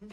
Give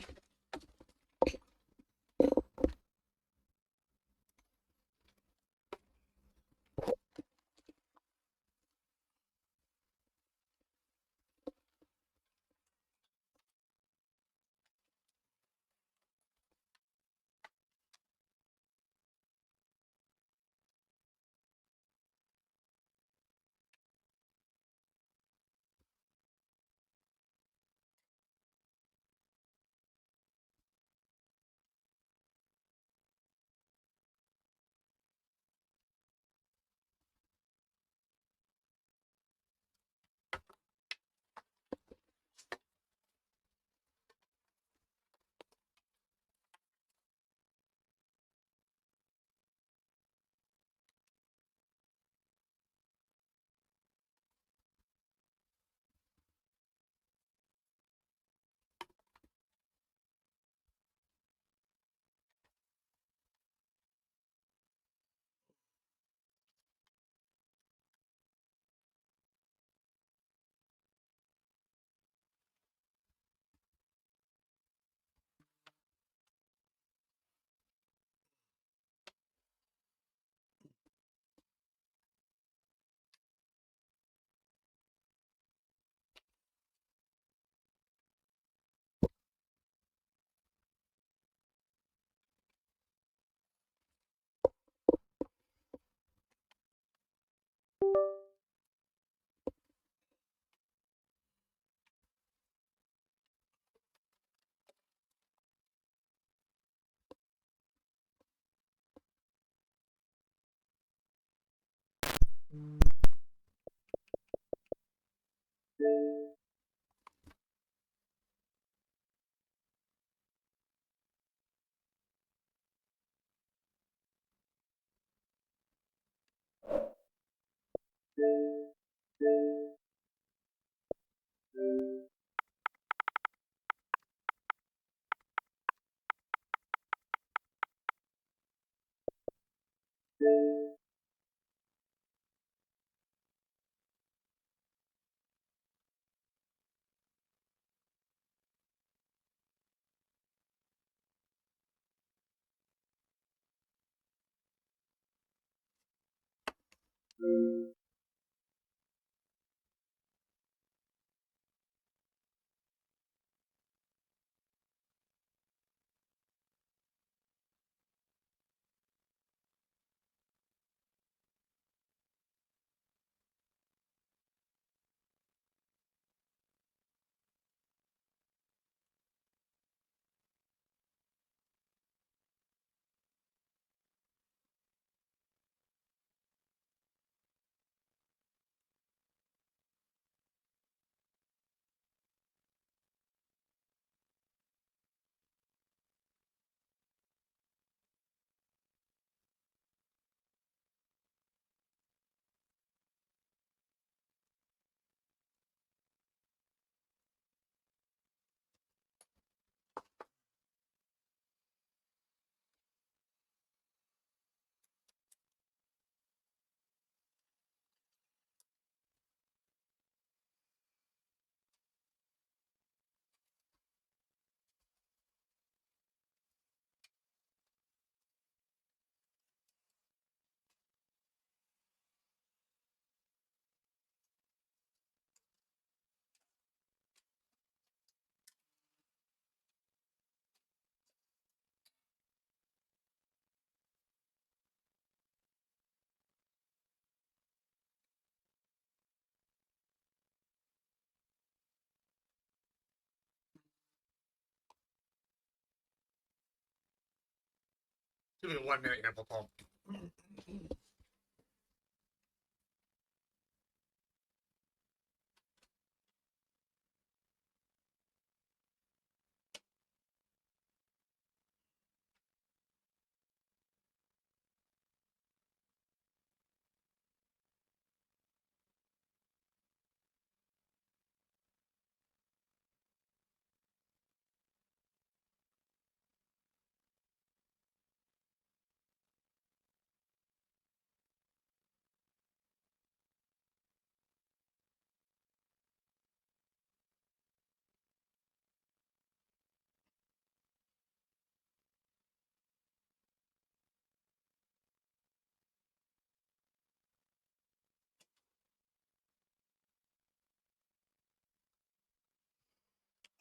me a 1 minute here, Paul.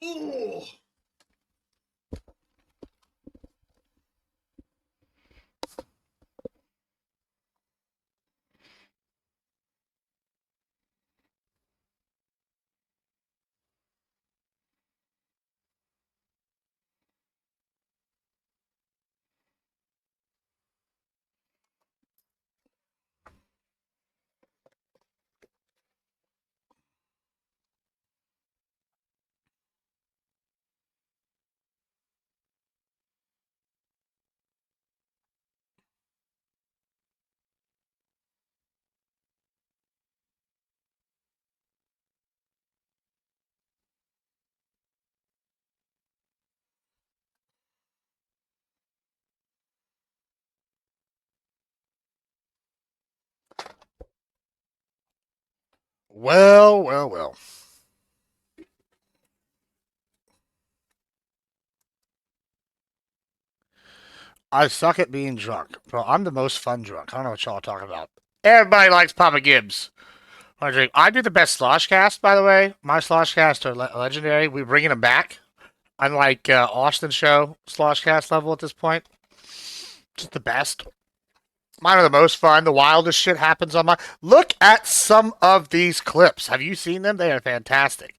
Ooh. Well, well, well. I suck at being drunk. Bro, I'm the most fun drunk. I don't know what y'all are talking about. Everybody likes Papa Gibbs. I do the best slosh cast, by the way. My slosh casts are legendary. We're bringing them back. Unlike Austin show slosh cast level at this point. Just the best. Mine are the most fun. The wildest shit happens on my. Look at some of these clips. Have you seen them? They are fantastic.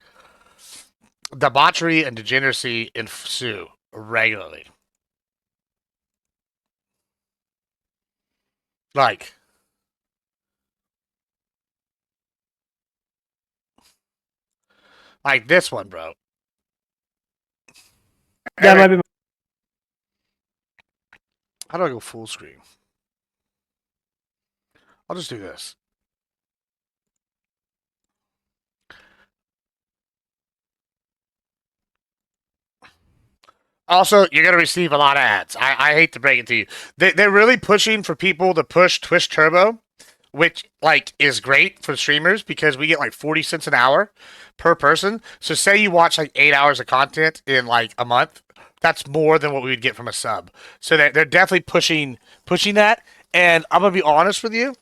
Debauchery and degeneracy ensue regularly. Like, like this one, bro. That might be. How do I go full screen? I'll just do this. Also, you're gonna receive a lot of ads. I hate to break it to you. They're really pushing for people to push Twitch Turbo, which like is great for streamers because we get like 40 cents an hour per person. So say you watch like 8 hours of content in like a month, that's more than what we would get from a sub. So they're definitely pushing that. And I'm gonna be honest with you,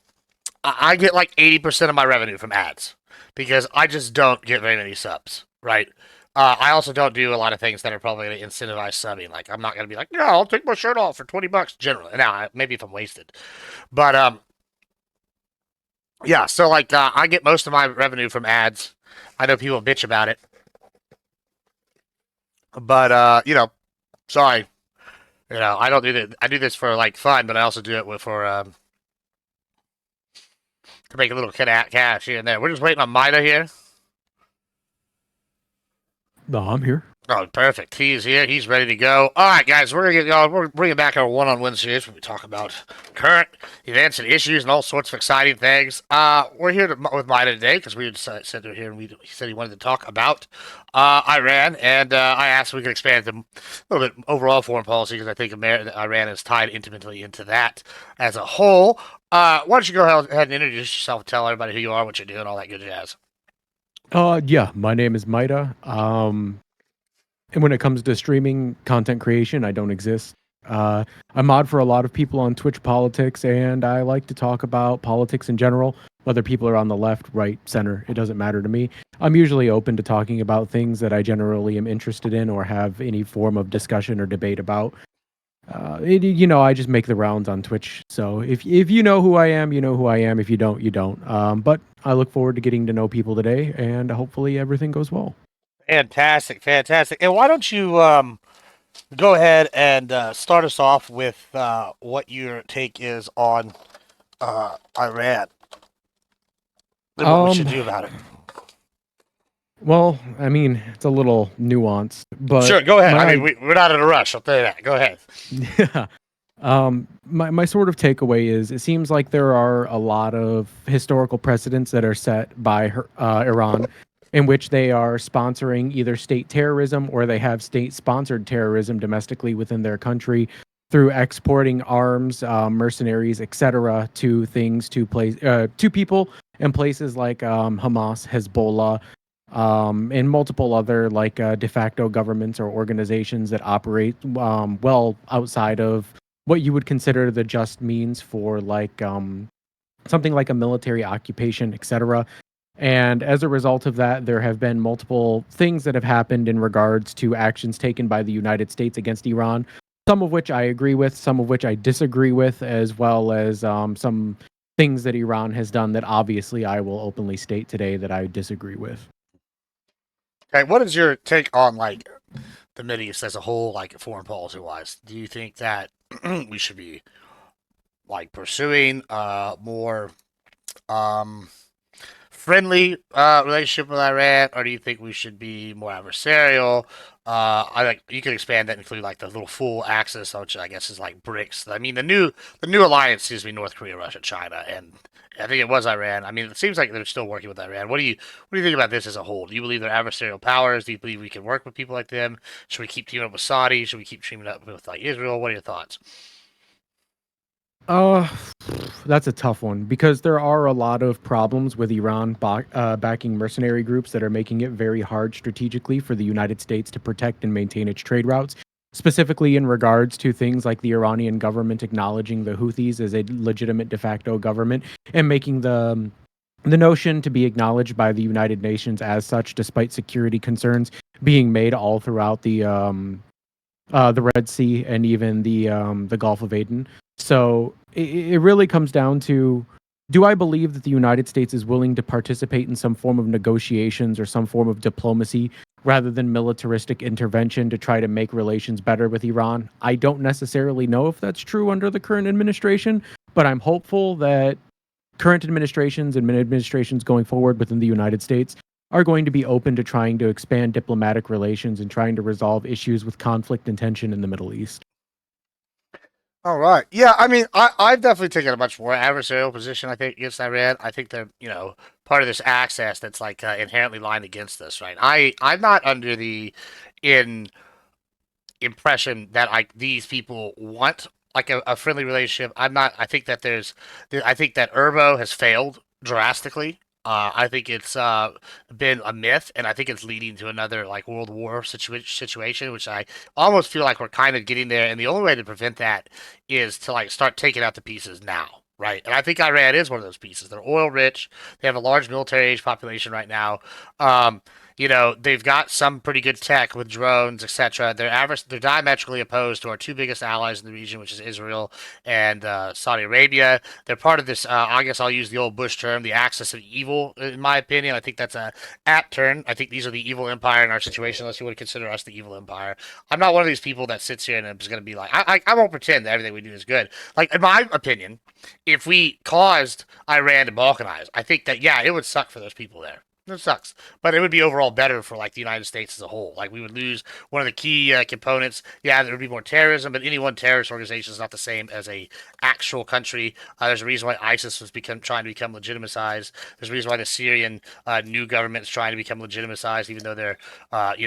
I get like 80% of my revenue from ads because I just don't get very many subs, right? I also don't do a lot of things that are probably going to incentivize subbing. Like, I'm not going to be like, yeah, I'll take my shirt off for $20 generally. Now, maybe if I'm wasted. But, yeah, so like, I get most of my revenue from ads. I know people bitch about it. But, sorry. I don't do that. I do this for like fun, but I also do it for, to make a little cash here and there. We're just waiting on Mida here. No, I'm here. Oh, perfect. He's here. He's ready to go. All right, guys, we're bringing back our one-on-one series where we talk about current events and issues and all sorts of exciting things. We're here with Mida today because we sent her here and he said he wanted to talk about Iran, and I asked if we could expand to a little bit overall foreign policy because I think Iran is tied intimately into that as a whole. Why don't you go ahead and introduce yourself and tell everybody who you are, what you're doing, all that good jazz. Yeah, my name is Mida. And when it comes to streaming content creation, I don't exist. I mod for a lot of people on Twitch politics, and I like to talk about politics in general, whether people are on the left, right, center. It doesn't matter to me. I'm usually open to talking about things that I generally am interested in or have any form of discussion or debate about. I just make the rounds on Twitch. So if you know who I am, you know who I am. If you don't, you don't. But I look forward to getting to know people today, and hopefully everything goes well. Fantastic, fantastic. And why don't you go ahead and start us off with what your take is on Iran and what we should do about it. Well, I mean, it's a little nuanced, but sure, go ahead. I mean, we're not in a rush. I'll tell you that. Go ahead. Yeah. My sort of takeaway is it seems like there are a lot of historical precedents that are set by Iran in which they are sponsoring either state terrorism or they have state-sponsored terrorism domestically within their country through exporting arms, mercenaries, etc., to people in places like Hamas, Hezbollah, and multiple other like de facto governments or organizations that operate well outside of what you would consider the just means for like something like a military occupation, etc. And as a result of that, there have been multiple things that have happened in regards to actions taken by the United States against Iran, some of which I agree with, some of which I disagree with, as well as some things that Iran has done that obviously I will openly state today that I disagree with. Okay, what is your take on like the Middle East as a whole, like foreign policy wise? Do you think that we should be like pursuing more um friendly relationship with Iran, or do you think we should be more adversarial? I like you could expand that and include like the little full axis, which I guess is like BRICS. I mean, the new alliance seems to be North Korea, Russia, China, and I think it was Iran. I mean, it seems like they're still working with Iran. What do you think about this as a whole? Do you believe they're adversarial powers? Do you believe we can work with people like them? Should we keep teaming up with Saudi? Should we keep teaming up with like Israel? What are your thoughts? Uh, that's a tough one because there are a lot of problems with Iran backing mercenary groups that are making it very hard strategically for the United States to protect and maintain its trade routes, specifically in regards to things like the Iranian government acknowledging the Houthis as a legitimate de facto government and making the notion to be acknowledged by the United Nations as such, despite security concerns being made all throughout the Red Sea and even the Gulf of Aden. So it really comes down to, do I believe that the United States is willing to participate in some form of negotiations or some form of diplomacy rather than militaristic intervention to try to make relations better with Iran? I don't necessarily know if that's true under the current administration, but I'm hopeful that current administrations and administrations going forward within the United States are going to be open to trying to expand diplomatic relations and trying to resolve issues with conflict and tension in the Middle East. All right. Yeah, I mean, I've definitely taken a much more adversarial position, I think, against Iran. I think they're, part of this access that's like inherently lying against us, right? I'm not under the in impression that like these people want like a friendly relationship. I'm not. I think that I think that Erbo has failed drastically. I think it's been a myth, and I think it's leading to another like World War situation, which I almost feel like we're kind of getting there. And the only way to prevent that is to like start taking out the pieces now, right? And I think Iran is one of those pieces. They're oil rich. They have a large military age population right now. Um, they've got some pretty good tech with drones, etc. They're diametrically opposed to our two biggest allies in the region, which is Israel and Saudi Arabia. They're part of this. I guess I'll use the old Bush term, the axis of evil. In my opinion, I think that's a apt term. I think these are the evil empire in our situation. Unless you would consider us the evil empire. I'm not one of these people that sits here and is going to be like, I won't pretend that everything we do is good. Like in my opinion, if we caused Iran to balkanize, I think that yeah, it would suck for those people there. It sucks, but it would be overall better for like the United States as a whole. Like we would lose one of the key components. Yeah, there would be more terrorism, but any one terrorist organization is not the same as a actual country. There's a reason why ISIS was trying to become legitimized. There's a reason why the Syrian new government is trying to become legitimized, even though they're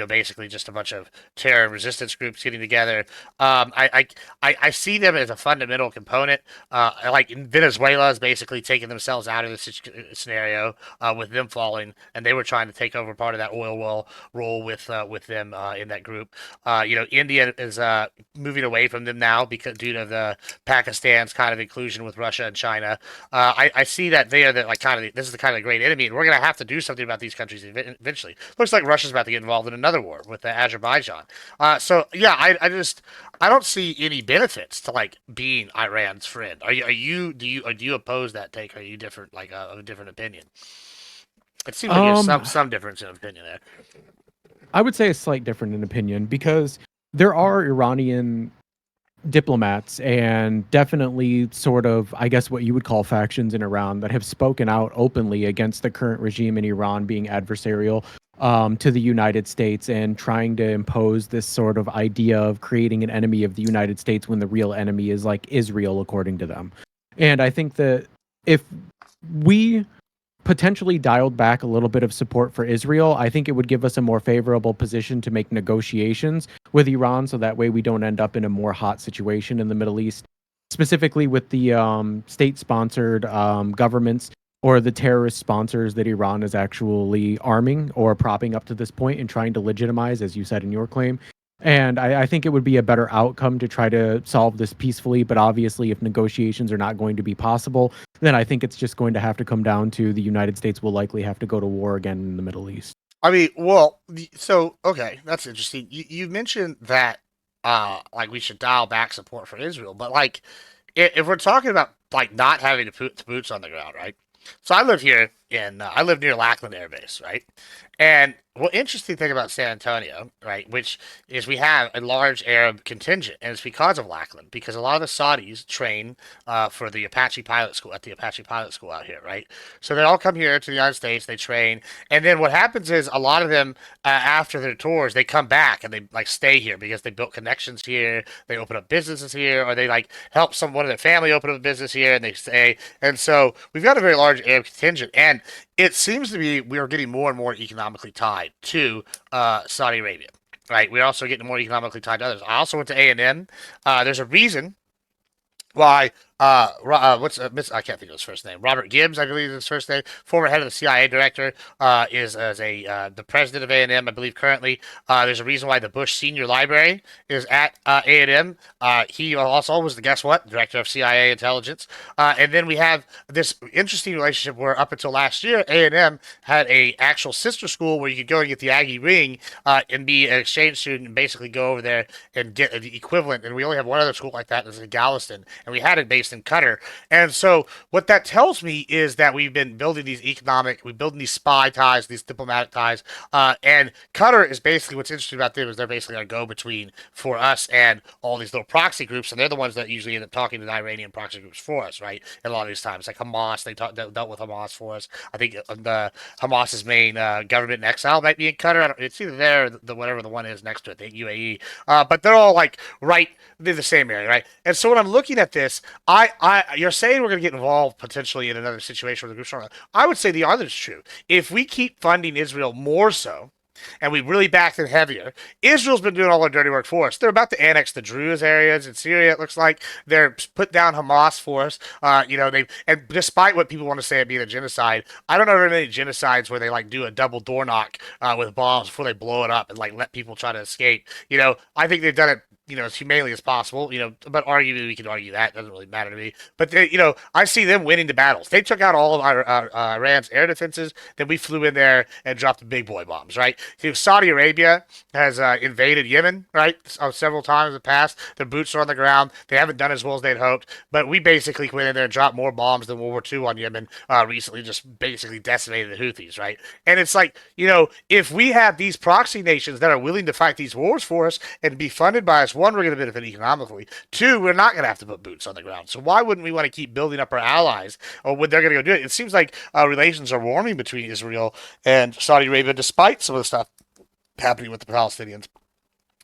basically just a bunch of terror resistance groups getting together. I see them as a fundamental component. Like Venezuela is basically taking themselves out of this scenario with them falling, and they were trying to take over part of that oil well role with them in that group. India is moving away from them now because due to the Pakistan's kind of inclusion with Russia and China. I see that they are the like kind of this is the kind of great enemy, and we're gonna have to do something about these countries eventually. Looks like Russia's about to get involved in another war with Azerbaijan. So yeah, I don't see any benefits to like being Iran's friend. Do you oppose that take? Are you different like of a different opinion? It seems like there's Um, some difference in opinion there. I would say a slight different in opinion because there are Iranian diplomats and definitely sort of, I guess, what you would call factions in Iran that have spoken out openly against the current regime in Iran being adversarial to the United States and trying to impose this sort of idea of creating an enemy of the United States when the real enemy is like Israel, according to them. And I think that if we potentially dialed back a little bit of support for Israel, I think it would give us a more favorable position to make negotiations with Iran so that way we don't end up in a more hot situation in the Middle East, specifically with the state sponsored governments or the terrorist sponsors that Iran is actually arming or propping up to this point and trying to legitimize, as you said in your claim. And I think it would be a better outcome to try to solve this peacefully. But obviously, if negotiations are not going to be possible, then I think it's just going to have to come down to the United States will likely have to go to war again in the Middle East. I mean, well, so okay, that's interesting. You mentioned that like we should dial back support for Israel, but like if we're talking about like not having to put the boots on the ground, right? So I live here in I live near Lackland Air Base, right? And what interesting thing about San Antonio, right, which is we have a large Arab contingent, and it's because of Lackland, because a lot of the Saudis train for the Apache pilot school at the Apache pilot school out here, right? So they all come here to the United States, they train, and then what happens is a lot of them after their tours they come back and they like stay here because they built connections here, they open up businesses here, or they like help someone in their family open up a business here, and they stay. And so we've got a very large Arab contingent, and it seems to be we are getting more and more economically tied to Saudi Arabia. Right, we're also getting more economically tied to others. I also went to A&M. There's a reason why what's I can't think of his first name. Robert Gibbs, I believe is his first name. Former head of the CIA director, is as a the president of A&M, I believe currently. There's a reason why the Bush Senior Library is at A&M. He also was the guess what director of CIA intelligence. And then we have this interesting relationship where up until last year, A&M had a actual sister school where you could go and get the Aggie ring and be an exchange student and basically go over there and get the equivalent. And we only have one other school like that, it's in Galveston, and we had it based in Qatar. And so what that tells me is that we've been building we're building these spy ties, these diplomatic ties, and Qatar is basically what's interesting about them is they're basically our go-between for us and all these little proxy groups, and they're the ones that usually end up talking to the Iranian proxy groups for us, right? And a lot of these times, like Hamas, they dealt with Hamas for us. I think the Hamas's main government in exile might be in Qatar. It's either there or whatever the one is next to it, the UAE. But they're all like right in the same area, right? And so when I'm looking at this, you're saying we're going to get involved potentially in another situation with the group. I would say the other is true. If we keep funding Israel more so, and we really back them heavier. Israel's been doing all their dirty work for us. They're about to annex the Druze areas in Syria. It looks like they're put down Hamas for us. And despite what people want to say it being a genocide, I don't know very many genocides where they like do a double door knock with bombs before they blow it up and like let people try to escape. I think they've done it as humanely as possible, but arguably we can argue that. It doesn't really matter to me. But, I see them winning the battles. They took out all of Iran's air defenses. Then we flew in there and dropped the big boy bombs, right? Saudi Arabia has invaded Yemen, right? Several times in the past. Their boots are on the ground. They haven't done as well as they'd hoped. But we basically went in there and dropped more bombs than World War II on Yemen recently, just basically decimated the Houthis, right? And it's like, if we have these proxy nations that are willing to fight these wars for us and be funded by us, one, we're going to benefit economically. Two, we're not going to have to put boots on the ground. So why wouldn't we want to keep building up our allies, or when they're going to go do it? It seems like relations are warming between Israel and Saudi Arabia, despite some of the stuff happening with the Palestinians.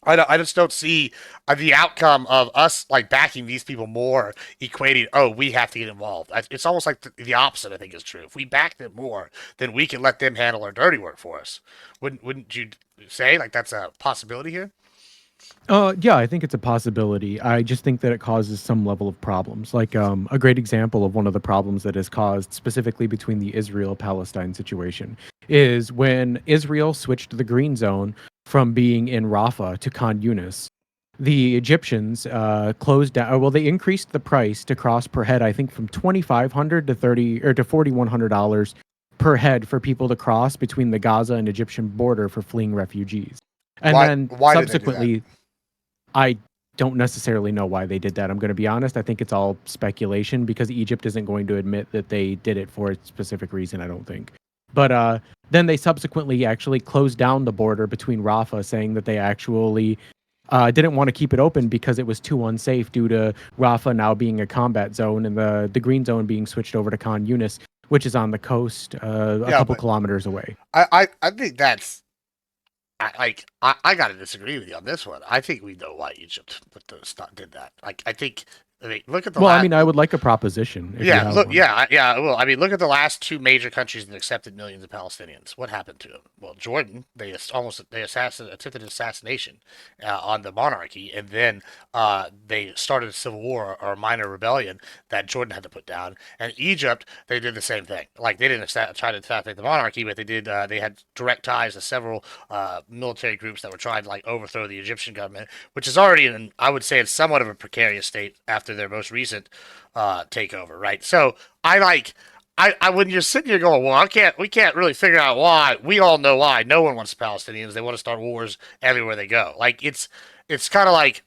I just don't see the outcome of us like backing these people more equating. Oh, we have to get involved. It's almost like the opposite. I think is true. If we back them more, then we can let them handle our dirty work for us. Wouldn't you say like that's a possibility here? Yeah, I think it's a possibility. I just think that it causes some level of problems. Like a great example of one of the problems that is caused specifically between the Israel-Palestine situation is when Israel switched the green zone from being in Rafah to Khan Yunis. The Egyptians closed down. Well, they increased the price to cross per head. I think from $2,500 to $4,100 per head for people to cross between the Gaza and Egyptian border for fleeing refugees. And Why? then Why did they do that? subsequently, I don't necessarily know why they did that. I'm going to be honest. I think it's all speculation because Egypt isn't going to admit that they did it for a specific reason, I don't think. But then they subsequently actually closed down the border between Rafah, saying that they actually didn't want to keep it open because it was too unsafe due to Rafah now being a combat zone and the green zone being switched over to Khan Yunis, which is on the coast a Yeah, couple but kilometers away. I think that's I got to disagree with you on this one. I think we know why Egypt did that. Like I think I mean, look at the Well, I last. mean, I would like a proposition if you Yeah, have look, one. yeah, yeah. Well, I mean, look at the last two major countries that accepted millions of Palestinians. What happened to them? Well, Jordan, they attempted assassination on the monarchy, and then they started a civil war or a minor rebellion that Jordan had to put down. And Egypt, they did the same thing. Like they didn't try to assassinate the monarchy, but they did. They had direct ties to several military groups that were trying to like overthrow the Egyptian government, which is already in, I would say, it's somewhat of a precarious state after their most recent takeover, right? So I like I when you're sitting here going, well, we can't really figure out why. We all know why. No one wants Palestinians. They want to start wars everywhere they go. Like it's kind of like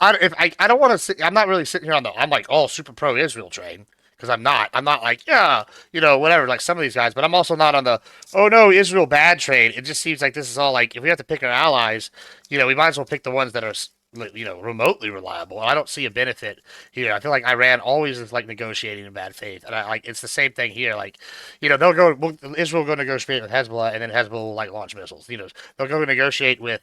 I don't want to sit. I'm not really sitting here on the I'm like all super pro Israel train because I'm not. I'm not like yeah whatever like some of these guys. But I'm also not on the oh no Israel bad train. It just seems like this is all like if we have to pick our allies, we might as well pick the ones that are remotely reliable. I don't see a benefit here. I feel like Iran always is like negotiating in bad faith, and I like it's the same thing here. Like, they'll Israel will go negotiate with Hezbollah, and then Hezbollah will like launch missiles. They'll go negotiate with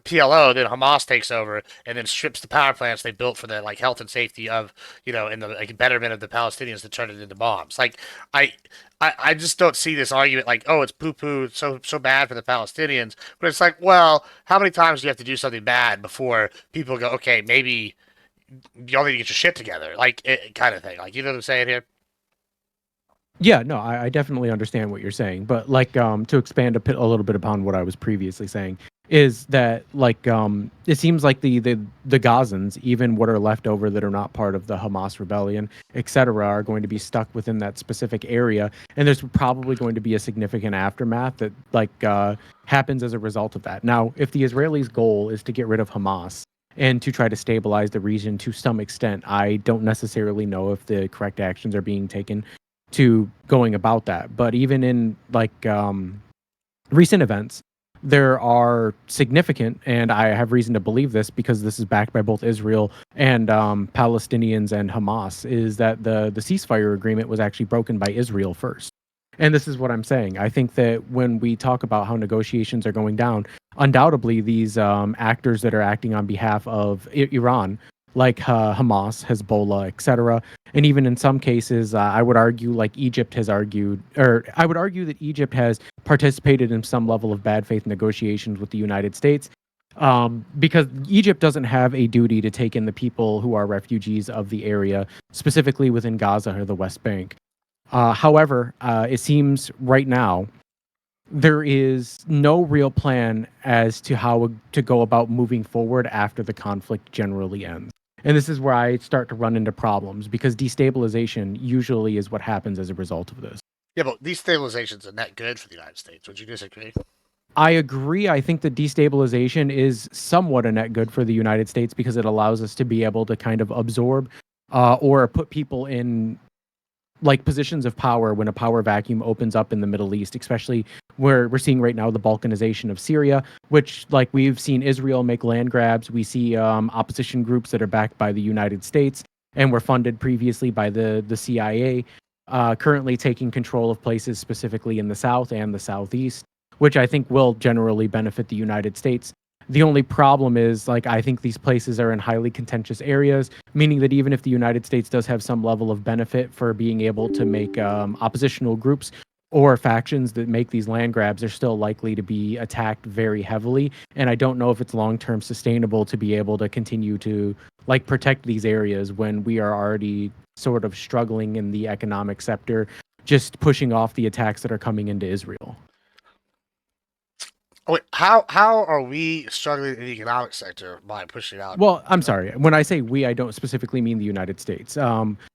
PLO, then Hamas takes over and then strips the power plants they built for the like health and safety of and the like betterment of the Palestinians to turn it into bombs. Like I I just don't see this argument like, oh, it's poo poo, so bad for the Palestinians. But it's like, well, how many times do you have to do something bad before people go, okay, maybe y'all need to get your shit together, like kind of thing. Like, you know what I'm saying here? Yeah, no, I definitely understand what you're saying, but like to expand a little bit upon what I was previously saying is that like it seems like the Gazans, even what are left over that are not part of the Hamas rebellion, etc., are going to be stuck within that specific area, and there's probably going to be a significant aftermath that like happens as a result of that. Now, if the Israelis' goal is to get rid of Hamas and to try to stabilize the region to some extent, I don't necessarily know if the correct actions are being taken to going about that. But even in like recent events, there are significant, and I have reason to believe this because this is backed by both Israel and Palestinians and Hamas, is that the ceasefire agreement was actually broken by Israel first. And this is what I'm saying. I think that when we talk about how negotiations are going down, undoubtedly these actors that are acting on behalf of Iran, like Hamas, Hezbollah, etc., and even in some cases, I would argue, like Egypt has argued, or I would argue that Egypt has participated in some level of bad faith negotiations with the United States, because Egypt doesn't have a duty to take in the people who are refugees of the area, specifically within Gaza or the West Bank. However, it seems right now there is no real plan as to how to go about moving forward after the conflict generally ends. And this is where I start to run into problems because destabilization usually is what happens as a result of this. Yeah, but these stabilizations are net good for the United States. Would you disagree? I agree. I think that destabilization is somewhat a net good for the United States because it allows us to be able to kind of absorb or put people in like positions of power when a power vacuum opens up in the Middle East, especially where we're seeing right now the balkanization of Syria, which like we've seen Israel make land grabs. We see opposition groups that are backed by the United States and were funded previously by the CIA, currently taking control of places specifically in the South and the Southeast, which I think will generally benefit the United States. The only problem is, like, I think these places are in highly contentious areas, meaning that even if the United States does have some level of benefit for being able to make oppositional groups or factions that make these land grabs, are still likely to be attacked very heavily. And I don't know if it's long term sustainable to be able to continue to like protect these areas when we are already sort of struggling in the economic sector, just pushing off the attacks that are coming into Israel. Oh, wait, how are we struggling in the economic sector by pushing out? Well, I'm sorry. When I say we, I don't specifically mean the United States.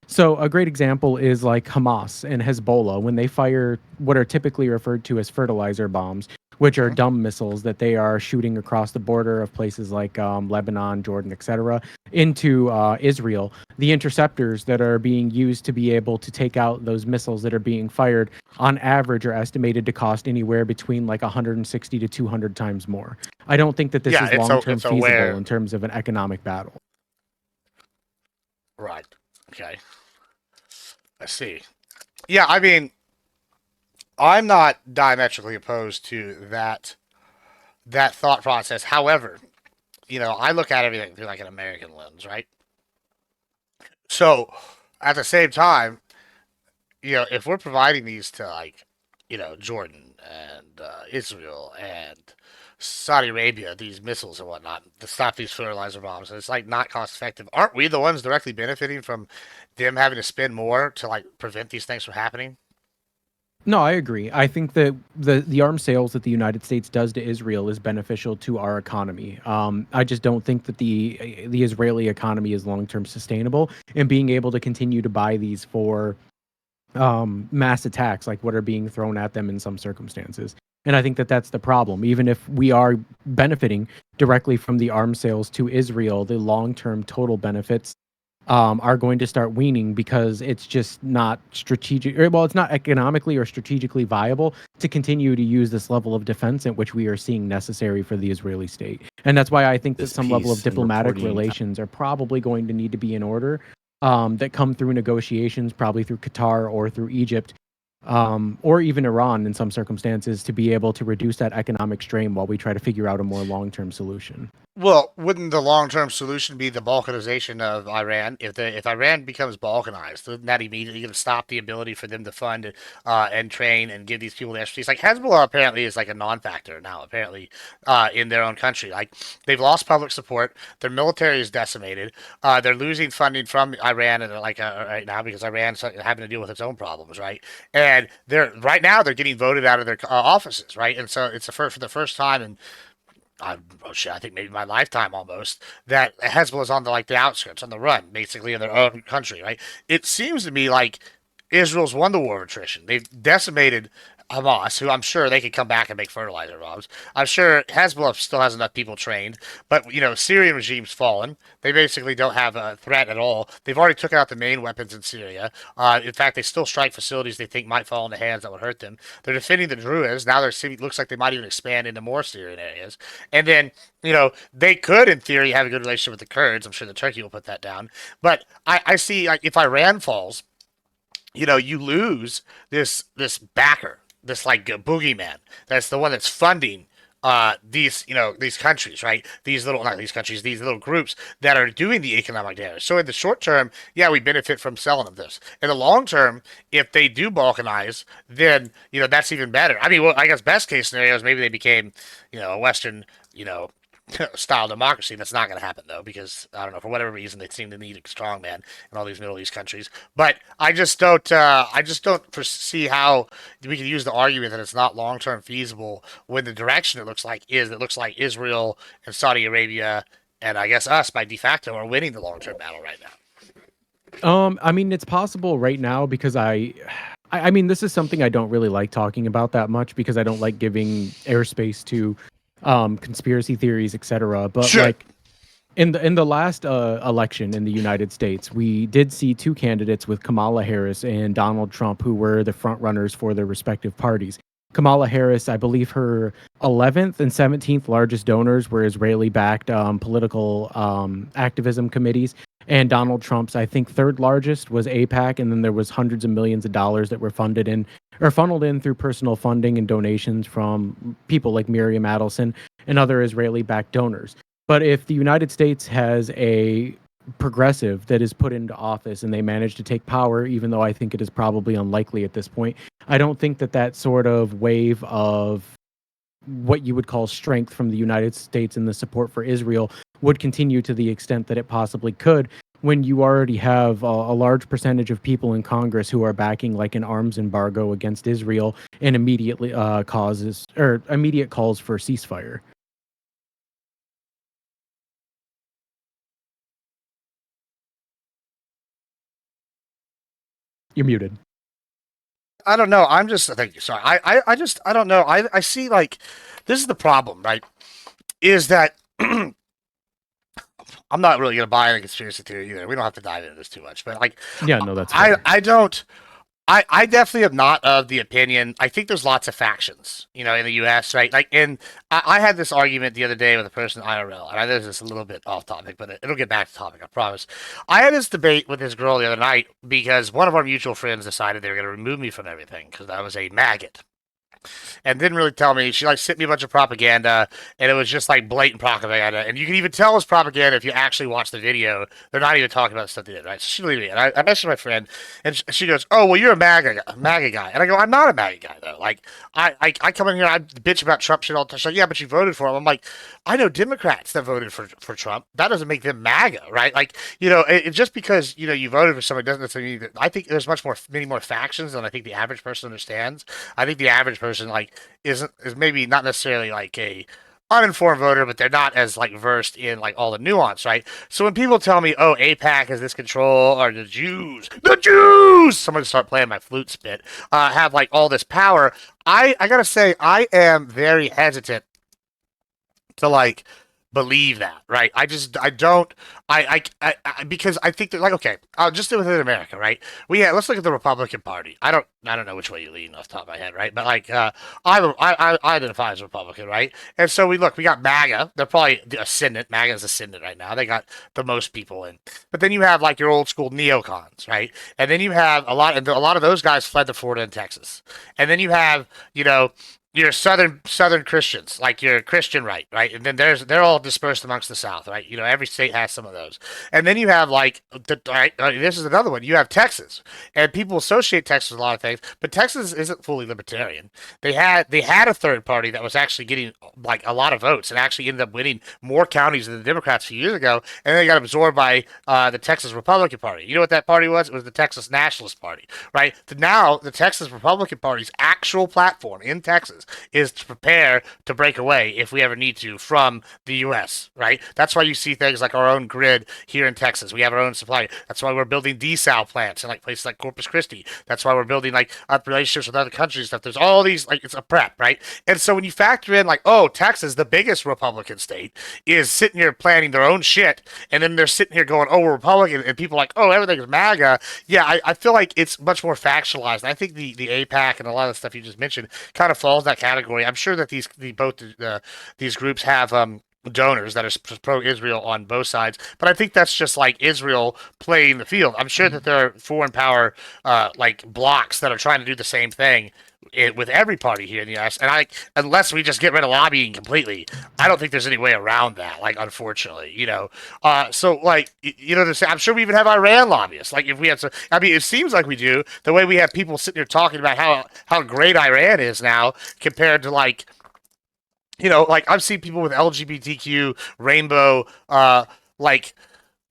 So a great example is like Hamas and Hezbollah when they fire what are typically referred to as fertilizer bombs, which are Mhm. dumb missiles that they are shooting across the border of places like Lebanon, Jordan, etc., into Israel. The interceptors that are being used to be able to take out those missiles that are being fired, on average, are estimated to cost anywhere between like 160 to 200 times more. I don't think that this Yeah, is long term it's feasible aware. in terms of an economic battle. Right. Okay. I see. Yeah, I mean, I'm not diametrically opposed to that thought process. However, I look at everything through like an American lens, right? So at the same time, if we're providing these to like, Jordan and Israel and Saudi Arabia, these missiles and whatnot, to stop these fertilizer bombs, and it's like not cost effective. Aren't we the ones directly benefiting from them having to spend more to like prevent these things from happening? No, I agree. I think that the arms sales that the United States does to Israel is beneficial to our economy. I just don't think that the Israeli economy is long term sustainable, and being able to continue to buy these for mass attacks like what are being thrown at them in some circumstances. And I think that that's the problem. Even if we are benefiting directly from the arms sales to Israel, the long term total benefits are going to start weaning because it's just not strategic, or well, it's not economically or strategically viable to continue to use this level of defense in which we are seeing necessary for the Israeli state. And that's why I think that This some level of piece and diplomatic reporting. relations are probably going to need to be in order, that come through negotiations, probably through Qatar or through Egypt, or even Iran in some circumstances, to be able to reduce that economic strain while we try to figure out a more long term solution. Well, wouldn't the long-term solution be the balkanization of Iran? If Iran becomes balkanized, isn't that immediately going to stop the ability for them to fund and train and give these people the expertise? Like Hezbollah apparently is like a non-factor now. Apparently, in their own country, like they've lost public support. Their military is decimated. They're losing funding from Iran and like right now because Iran's having to deal with its own problems, right? And they're right now they're getting voted out of their offices, right? And so it's the first for the first time in oh shit, I think maybe my lifetime almost, that Hezbollah is on the like the outskirts, on the run, basically in their own country, right? It seems to me like Israel's won the war of attrition. They've decimated Hamas, who I'm sure they could come back and make fertilizer bombs. I'm sure Hezbollah still has enough people trained, but Syrian regime's fallen. They basically don't have a threat at all. They've already took out the main weapons in Syria. In fact, they still strike facilities they think might fall into hands that would hurt them. They're defending the Druze. Now it looks like they might even expand into more Syrian areas. And then, they could, in theory, have a good relationship with the Kurds. I'm sure the Turkey will put that down. But I see, like, if Iran falls, you lose this backer, this like boogeyman. That's the one that's funding these countries, right? These little not these countries, these little groups that are doing the economic damage. So in the short term, yeah, we benefit from selling them this. In the long term, if they do balkanize, then that's even better. I mean, well, I guess best case scenario is maybe they became, a Western, you know, style democracy. That's not going to happen though, because I don't know, for whatever reason they seem to need a strongman in all these Middle East countries. But I just don't. I just don't foresee how we can use the argument that it's not long term feasible when the direction it looks like Israel and Saudi Arabia and I guess us by de facto are winning the long term battle right now. I mean, it's possible right now because I mean, this is something I don't really like talking about that much because I don't like giving airspace to conspiracy theories, etc. But Sure. like in the last election in the United States, we did see two candidates with Kamala Harris and Donald Trump who were the front runners for their respective parties. Kamala Harris, I believe her 11th and 17th largest donors were Israeli-backed political activism committees, and Donald Trump's, I think, third largest was APAC, and then there was hundreds of millions of dollars that were funded in or funneled in through personal funding and donations from people like Miriam Adelson and other Israeli-backed donors. But if the United States has a progressive that is put into office and they manage to take power, even though I think it is probably unlikely at this point, I don't think that that sort of wave of what you would call strength from the United States and the support for Israel would continue to the extent that it possibly could when you already have a large percentage of people in Congress who are backing like an arms embargo against Israel and immediately causes or immediate calls for ceasefire. You're muted. I don't know. I'm just thank you. Sorry. I just I don't know. I see like this is the problem, right? Is that I'm not really gonna buy any conspiracy theory either. We don't have to dive into this too much, but like Yeah, no, that's I fair. I don't I definitely am not of the opinion. I think there's lots of factions, in the U.S., right? Like, and I had this argument the other day with a person IRL, and I know this is a little bit off topic, but it'll get back to topic, I promise. I had this debate with this girl the other night because one of our mutual friends decided they were going to remove me from everything because I was a maggot. and didn't really tell me. She like sent me a bunch of propaganda, and it was just like blatant propaganda. And you can even tell it's propaganda if you actually watch the video. They're not even talking about the stuff they did, right? So she believed me, and I messaged my friend, and she goes, "Oh, well, you're a MAGA guy," and I go, "I'm not a MAGA guy though. Like, I come in here, I bitch about Trump shit all the time." She's like, "Yeah, but you voted for him." I'm like, "I know Democrats that voted for Trump. That doesn't make them MAGA, right? Like, just because you voted for somebody doesn't necessarily mean that. I think there's many more factions than I think the average person understands. I think the average person like is maybe not necessarily like a uninformed voter, but they're not as like versed in like all the nuance, right? So when people tell me, "Oh, APAC has this control," or the Jews, someone start playing my flute spit, have like all this power, I gotta say I am very hesitant to like believe that, right? I don't because I think that like okay, I'll just do within America, right? Let's look at the Republican Party. I don't know which way you lean off the top of my head, right? But like I identify as a Republican, right? And so we got MAGA. They're probably the ascendant. MAGA is ascendant right now. They got the most people in. But then you have like your old school neocons, right? And then you have a lot of those guys fled to Florida and Texas. And then you have your southern Christians, like your Christian right, and then they're all dispersed amongst the South, right? Every state has some of those, and then you have like right, this is another one. You have Texas, and people associate Texas with a lot of things, but Texas isn't fully libertarian. They had a third party that was actually getting like a lot of votes and actually ended up winning more counties than the Democrats a few years ago, and then they got absorbed by the Texas Republican Party. You know what that party was? It was the Texas Nationalist Party, right? Now the Texas Republican Party's actual platform in Texas is to prepare to break away if we ever need to from the U.S. Right? That's why you see things like our own grid here in Texas. We have our own supply. That's why we're building desal plants in like places like Corpus Christi. That's why we're building like up relationships with other countries and stuff. There's all these like it's a prep, right? And so when you factor in like, oh, Texas, the biggest Republican state, is sitting here planning their own shit, and then they're sitting here going, oh, we're Republican, and people are like, oh, everything's MAGA. Yeah, I feel like it's much more factualized. And I think the APAC and a lot of the stuff you just mentioned kind of falls that category. I'm sure that these groups have donors that are pro-Israel on both sides, but I think that's just like Israel playing the field. I'm sure that there are foreign power like blocks that are trying to do the same thing with every party here in the U.S. And unless we just get rid of lobbying completely, I don't think there's any way around that. Like, unfortunately, so like, I'm sure we even have Iran lobbyists. Like, if we had some, I mean, it seems like we do. The way we have people sitting here talking about how great Iran is now compared to like like I've seen people with LGBTQ rainbow like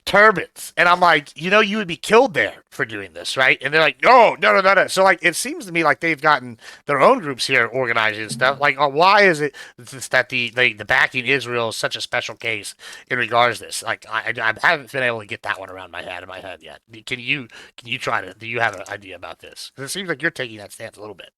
turbans, and I'm like, you would be killed there for doing this, right? And they're like, no, no, no, no, no. So like, it seems to me like they've gotten their own groups here organizing and stuff. Like, why is it that the backing Israel is such a special case in regards to this? Like, I haven't been able to get that one around my head yet. Can you try to? Do you have an idea about this? Because it seems like you're taking that stance a little bit.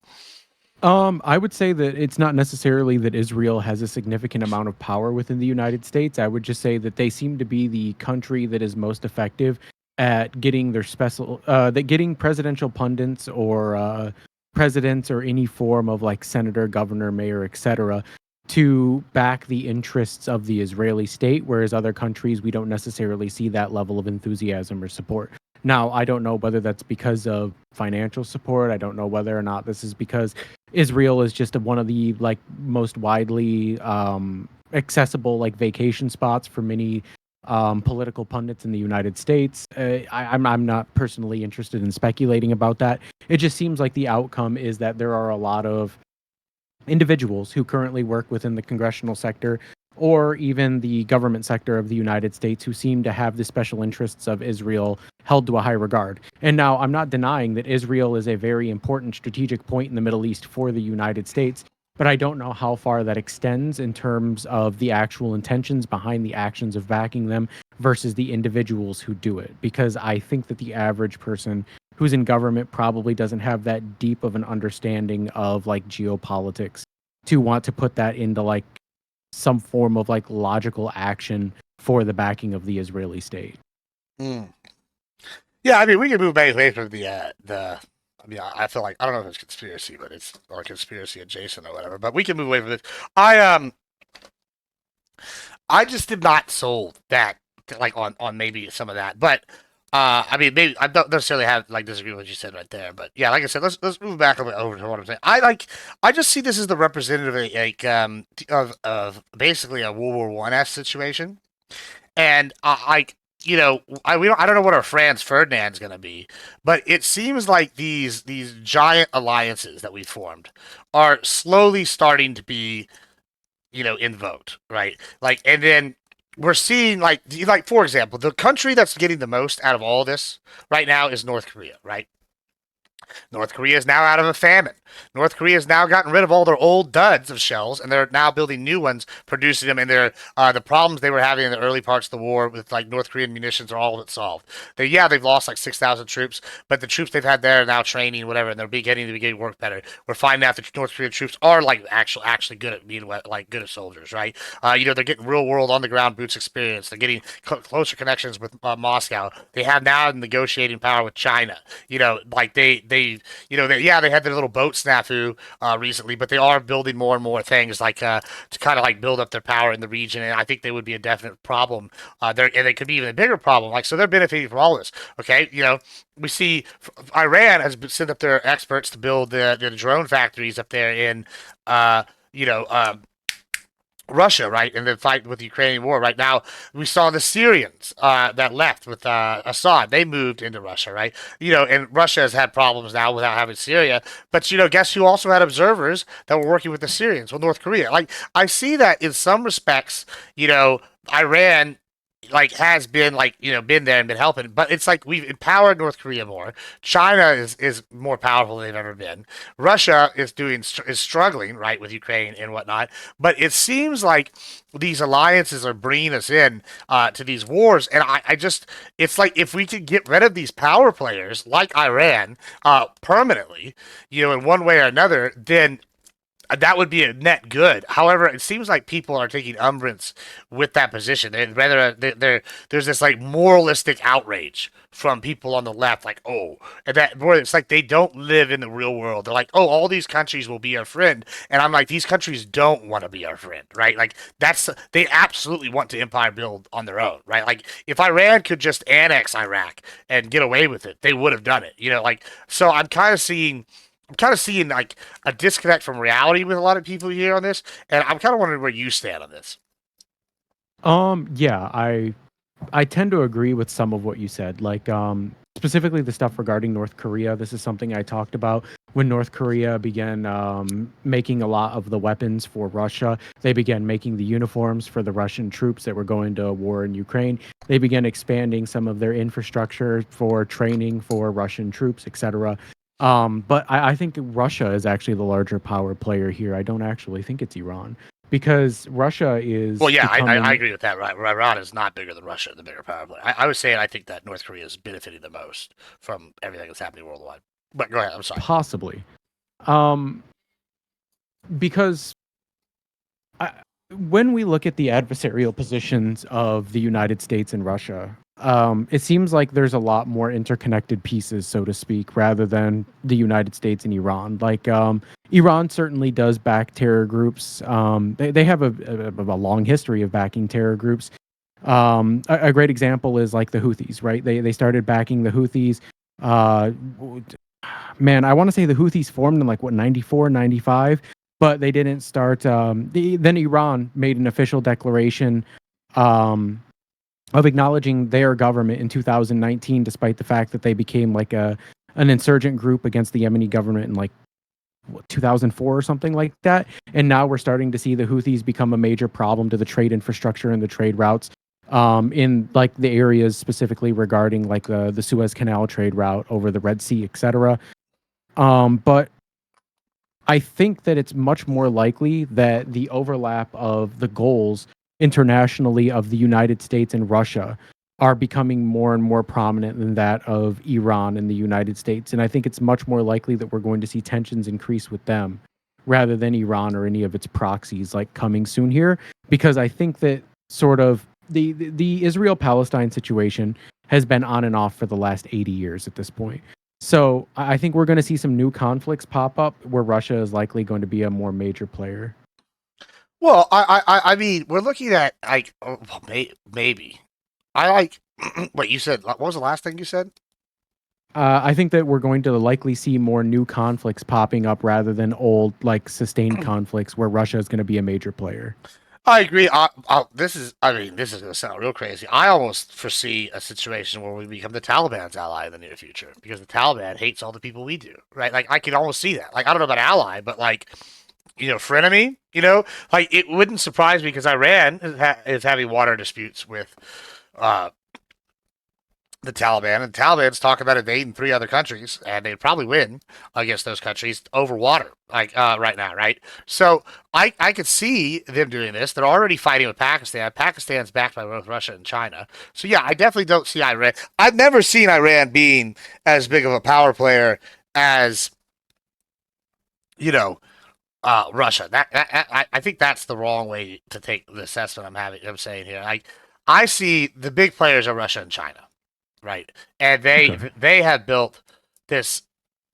I would say that it's not necessarily that Israel has a significant amount of power within the United States. I would just say that they seem to be the country that is most effective at getting their that getting presidential pundits or presidents or any form of like senator, governor, mayor, etc., to back the interests of the Israeli state, whereas other countries we don't necessarily see that level of enthusiasm or support. Now, I don't know whether that's because of financial support. I don't know whether or not this is because Israel is just one of the like most widely accessible like vacation spots for many political pundits in the United States. I'm not personally interested in speculating about that. It just seems like the outcome is that there are a lot of individuals who currently work within the congressional sector or even the government sector of the United States who seem to have the special interests of Israel held to a high regard. And now I'm not denying that Israel is a very important strategic point in the Middle East for the United States, but I don't know how far that extends in terms of the actual intentions behind the actions of backing them versus the individuals who do it. Because I think that the average person who's in government probably doesn't have that deep of an understanding of like geopolitics to want to put that into like some form of like logical action for the backing of the Israeli state. Mm. Yeah, I mean, we can move back away from the. I mean, I feel like I don't know if it's conspiracy, but it's or conspiracy adjacent or whatever. But we can move away from this. I um, I just did not sold that like on maybe some of that, but I mean, maybe I don't necessarily have like disagree with what you said right there, but yeah, like I said, let's move back a bit over to what I'm saying. I just see this as the representative of basically a World War One-esque situation, and like I don't know what our Franz Ferdinand's gonna be, but it seems like these giant alliances that we formed are slowly starting to be invoked, right? Like, and then we're seeing like for example, the country that's getting the most out of all this right now is North Korea, right? North Korea is now out of a famine. North Korea has now gotten rid of all their old duds of shells, and they're now building new ones, producing them. And they're the problems they were having in the early parts of the war with like North Korean munitions are all of it solved. They've lost like 6,000 troops, but the troops they've had there are now training, whatever, and they're beginning to getting work better. We're finding out that North Korean troops are like actually good at being like good as soldiers, right? They're getting real world on the ground boots experience. They're getting closer connections with Moscow. They have now negotiating power with China. Like they had their little boat snafu recently, but they are building more and more things like to kind of like build up their power in the region, and I think they would be a definite problem. And they could be even a bigger problem. Like so, they're benefiting from all this. Okay, we see Iran has sent up their experts to build the drone factories up there in uh, you know. Russia, right, in the fight with the Ukrainian war. Right now, we saw the Syrians that left with Assad. They moved into Russia, right? And Russia has had problems now without having Syria. But guess who also had observers that were working with the Syrians? Well, North Korea. Like I see that in some respects, Iran has been been there and been helping, but it's like we've empowered North Korea more. China is more powerful than they've ever been. Russia is struggling right with Ukraine and whatnot, but it seems like these alliances are bringing us in to these wars, and I just it's like if we could get rid of these power players like Iran permanently, in one way or another, then that would be a net good. However, it seems like people are taking umbrance with that position. There's this like moralistic outrage from people on the left, like and that where it's like they don't live in the real world. They're like, all these countries will be our friend, and I'm like, these countries don't want to be our friend, right? Like they absolutely want to empire build on their own, right? Like if Iran could just annex Iraq and get away with it, they would have done it, like so. I'm kind of seeing like a disconnect from reality with a lot of people here on this, and I'm kind of wondering where you stand on this. Yeah, I tend to agree with some of what you said. Like, specifically the stuff regarding North Korea. This is something I talked about when North Korea began making a lot of the weapons for Russia. They began making the uniforms for the Russian troops that were going to war in Ukraine. They began expanding some of their infrastructure for training for Russian troops, etc. But I think Russia is actually the larger power player here. I don't actually think it's Iran because Russia Well, is yeah, I becoming. agree with that. Right, Iran is not bigger than Russia, the bigger power player. I was saying I think that North Korea is benefiting the most from everything that's happening worldwide. But go ahead. I'm sorry. Possibly. Um, because I, when we look at the adversarial positions of the United States and Russia, it seems like there's a lot more interconnected pieces, so to speak, rather than the United States and Iran. Like, Iran certainly does back terror groups. They have a long history of backing terror groups. A great example is like the Houthis, right? They started backing the Houthis. Uh, Man, I want to say the Houthis formed in like what 94, 95, but they didn't start. Then Iran made an official declaration um, of acknowledging their government in 2019, despite the fact that they became like an insurgent group against the Yemeni government in like 2004 or something like that. And now we're starting to see the Houthis become a major problem to the trade infrastructure and the trade routes in like the areas specifically regarding like the Suez Canal trade route over the Red Sea, etc. But I think that it's much more likely that the overlap of the goals internationally of the United States and Russia are becoming more and more prominent than that of Iran and the United States. And I think it's much more likely that we're going to see tensions increase with them rather than Iran or any of its proxies like coming soon here. Because I think that sort of the Israel Palestine situation has been on and off for the last 80 years at this point. So I think we're going to see some new conflicts pop up where Russia is likely going to be a more major player. Well, I mean, we're looking at like maybe I like Wait, you said what was the last thing you said? I think that we're going to likely see more new conflicts popping up rather than old, like sustained conflicts where Russia is going to be a major player. I agree. I mean, this is going to sound real crazy. I almost foresee a situation where we become the Taliban's ally in the near future because the Taliban hates all the people we do, right? Like, I can almost see that. Like, I don't know about ally, but like, frenemy, like it wouldn't surprise me because Iran is having water disputes with uh, the Taliban, and the Taliban's talk about invading three other countries, and they'd probably win against those countries over water, like right now, right? So I could see them doing this. They're already fighting with Pakistan. Pakistan's backed by both Russia and China. So yeah, I definitely don't see Iran. I've never seen Iran being as big of a power player as you know Russia. I think that's the wrong way to take the assessment I'm saying here. I see the big players are Russia and China, right? And Okay. they have built this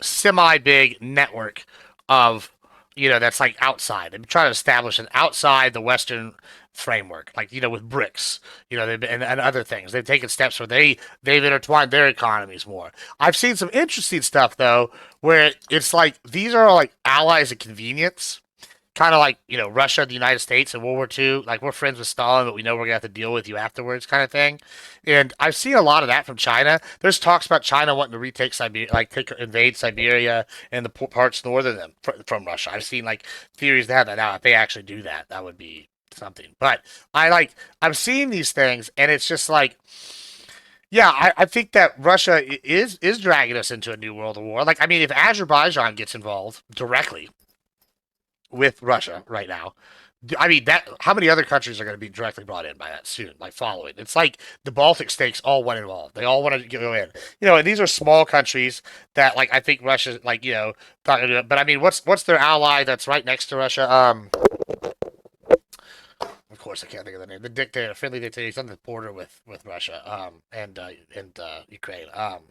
semi big network of that's like outside. They're trying to establish an outside the Western framework, like with BRICS, and other things. They've taken steps where they've intertwined their economies more. I've seen some interesting stuff though, where it's like these are like allies of convenience, kind of like Russia, the United States, in World War II. Like we're friends with Stalin, but we know we're gonna have to deal with you afterwards, kind of thing. And I've seen a lot of that from China. There's talks about China wanting to retake Siberia, like invade Siberia and the parts north of them from Russia. I've seen like theories that have that now. If they actually do that, that would be something. But I'm seeing these things, and it's just like. Yeah, I think that Russia is dragging us into a new world war. Like, I mean, if Azerbaijan gets involved directly, with Russia right now. I mean that. How many other countries are going to be directly brought in by that soon? Like following, it's like the Baltic states all want involved. They all want to go in. And these are small countries that, like, I think Russia, like, not going to do it. But I mean, what's their ally that's right next to Russia? Of course, I can't think of the name. The dictator, friendly dictator, he's on the border with Russia, and Ukraine. I'm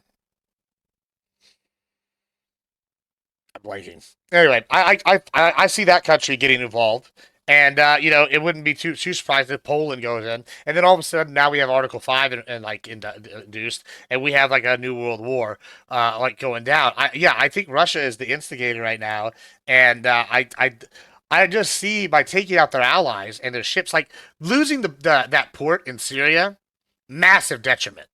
blanking. Anyway, I see that country getting involved, and it wouldn't be too surprised if Poland goes in, and then all of a sudden now we have Article 5 and like induced, and we have like a new world war like going down. I think Russia is the instigator right now, and I just see by taking out their allies and their ships, like losing that port in Syria, massive detriment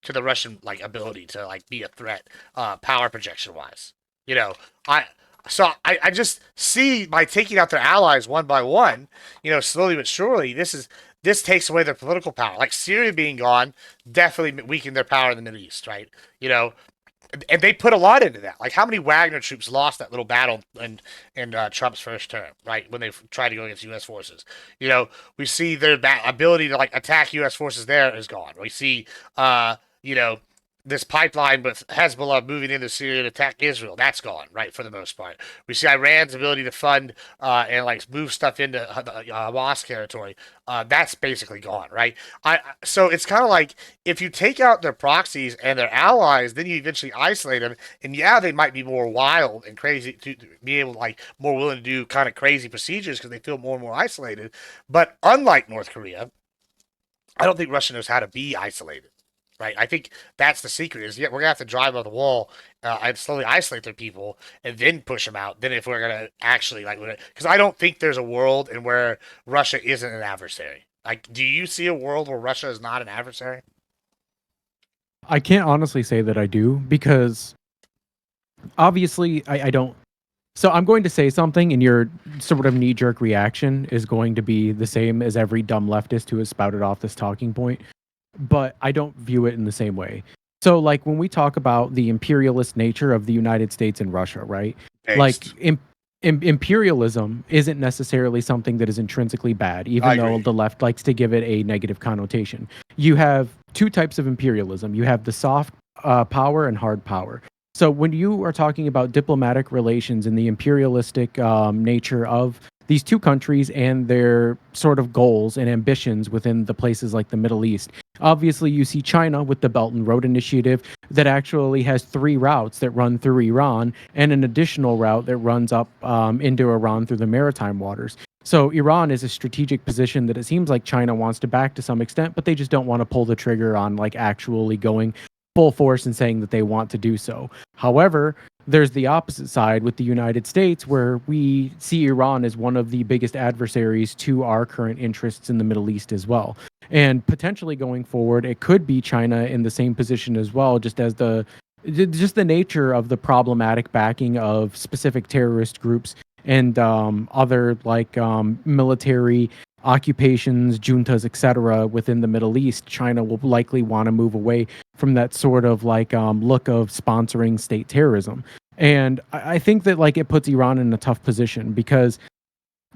to the Russian like ability to like be a threat, power projection wise. You know, I I just see by taking out their allies one by one, slowly but surely, this takes away their political power. Like Syria being gone definitely weakened their power in the Middle East, right? You know, and they put a lot into that. Like how many Wagner troops lost that little battle in Trump's first term, right? When they tried to go against U.S. forces, we see their ability to like attack U.S. forces there is gone. We see, you know, this pipeline with Hezbollah moving into Syria to attack Israel. That's gone, right, for the most part. We see Iran's ability to fund and like move stuff into Hamas territory. That's basically gone, right? So it's kind of like if you take out their proxies and their allies, then you eventually isolate them, and yeah, they might be more wild and crazy to be able to like more willing to do kind of crazy procedures because they feel more and more isolated. But unlike North Korea, I don't think Russia knows how to be isolated. Right, I think that's the secret. Is we're gonna have to drive on the wall and slowly isolate their people, and then push them out. Then if we're gonna actually like, because I don't think there's a world in where Russia isn't an adversary. Like, do you see a world where Russia is not an adversary? I can't honestly say that I do because obviously I don't. So I'm going to say something, and your sort of knee jerk reaction is going to be the same as every dumb leftist who has spouted off this talking point. But I don't view it in the same way. So, like, when we talk about the imperialist nature of the United States and Russia, right? Like, Based. imperialism isn't necessarily something that is intrinsically bad, I even though agree. the left likes to give it a negative connotation. You have two types of imperialism. You have the soft power and hard power. So when you are talking about diplomatic relations and the imperialistic nature of these two countries and their sort of goals and ambitions within the places like the Middle East, obviously you see China with the Belt and Road Initiative that actually has three routes that run through Iran and an additional route that runs up into Iran through the maritime waters. So Iran is a strategic position that it seems like China wants to back to some extent, but they just don't want to pull the trigger on like actually going full force and saying that they want to do so. However, there's the opposite side with the United States, where we see Iran as one of the biggest adversaries to our current interests in the Middle East as well. And potentially going forward, it could be China in the same position as well, just the nature of the problematic backing of specific terrorist groups and other like military occupations, juntas, etc. within the Middle East. China will likely want to move away from that sort of like look of sponsoring state terrorism. And I think that like it puts Iran in a tough position because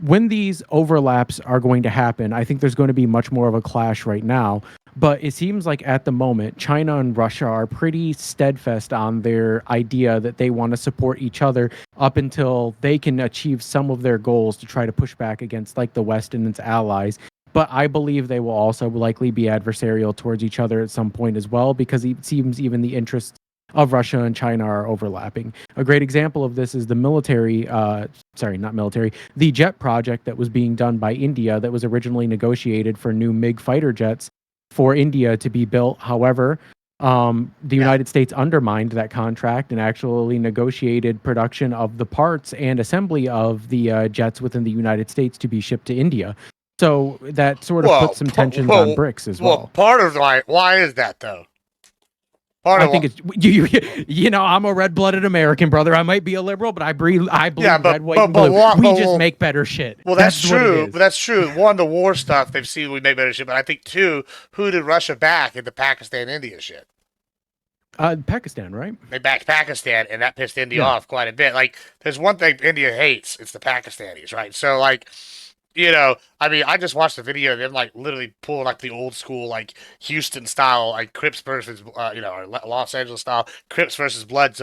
when these overlaps are going to happen, I think there's going to be much more of a clash right now. But it seems like at the moment, China and Russia are pretty steadfast on their idea that they want to support each other up until they can achieve some of their goals to try to push back against like the West and its allies. But I believe they will also likely be adversarial towards each other at some point as well, because it seems even the interests of Russia and China are overlapping. A great example of this is the the jet project that was being done by India that was originally negotiated for new MiG fighter jets for India to be built. However, the United States undermined that contract and actually negotiated production of the parts and assembly of the jets within the United States to be shipped to India. So that sort of puts some tensions on BRICS as well. Part of why is that though? I think it's you know, I'm a red-blooded American, brother. I might be a liberal, but I bleed red, white, and blue. We just make better shit. Well, that's true. But that's true. One, the war stuff, they've seen we make better shit. But I think two, who did Russia back in the Pakistan India shit? Pakistan, right? They backed Pakistan, and that pissed India off quite a bit. Like, there's one thing India hates, it's the Pakistanis, right? So, like, you know, I mean, I just watched the video of them like literally pulling like the old school like Houston style like Crips versus or Los Angeles style Crips versus Bloods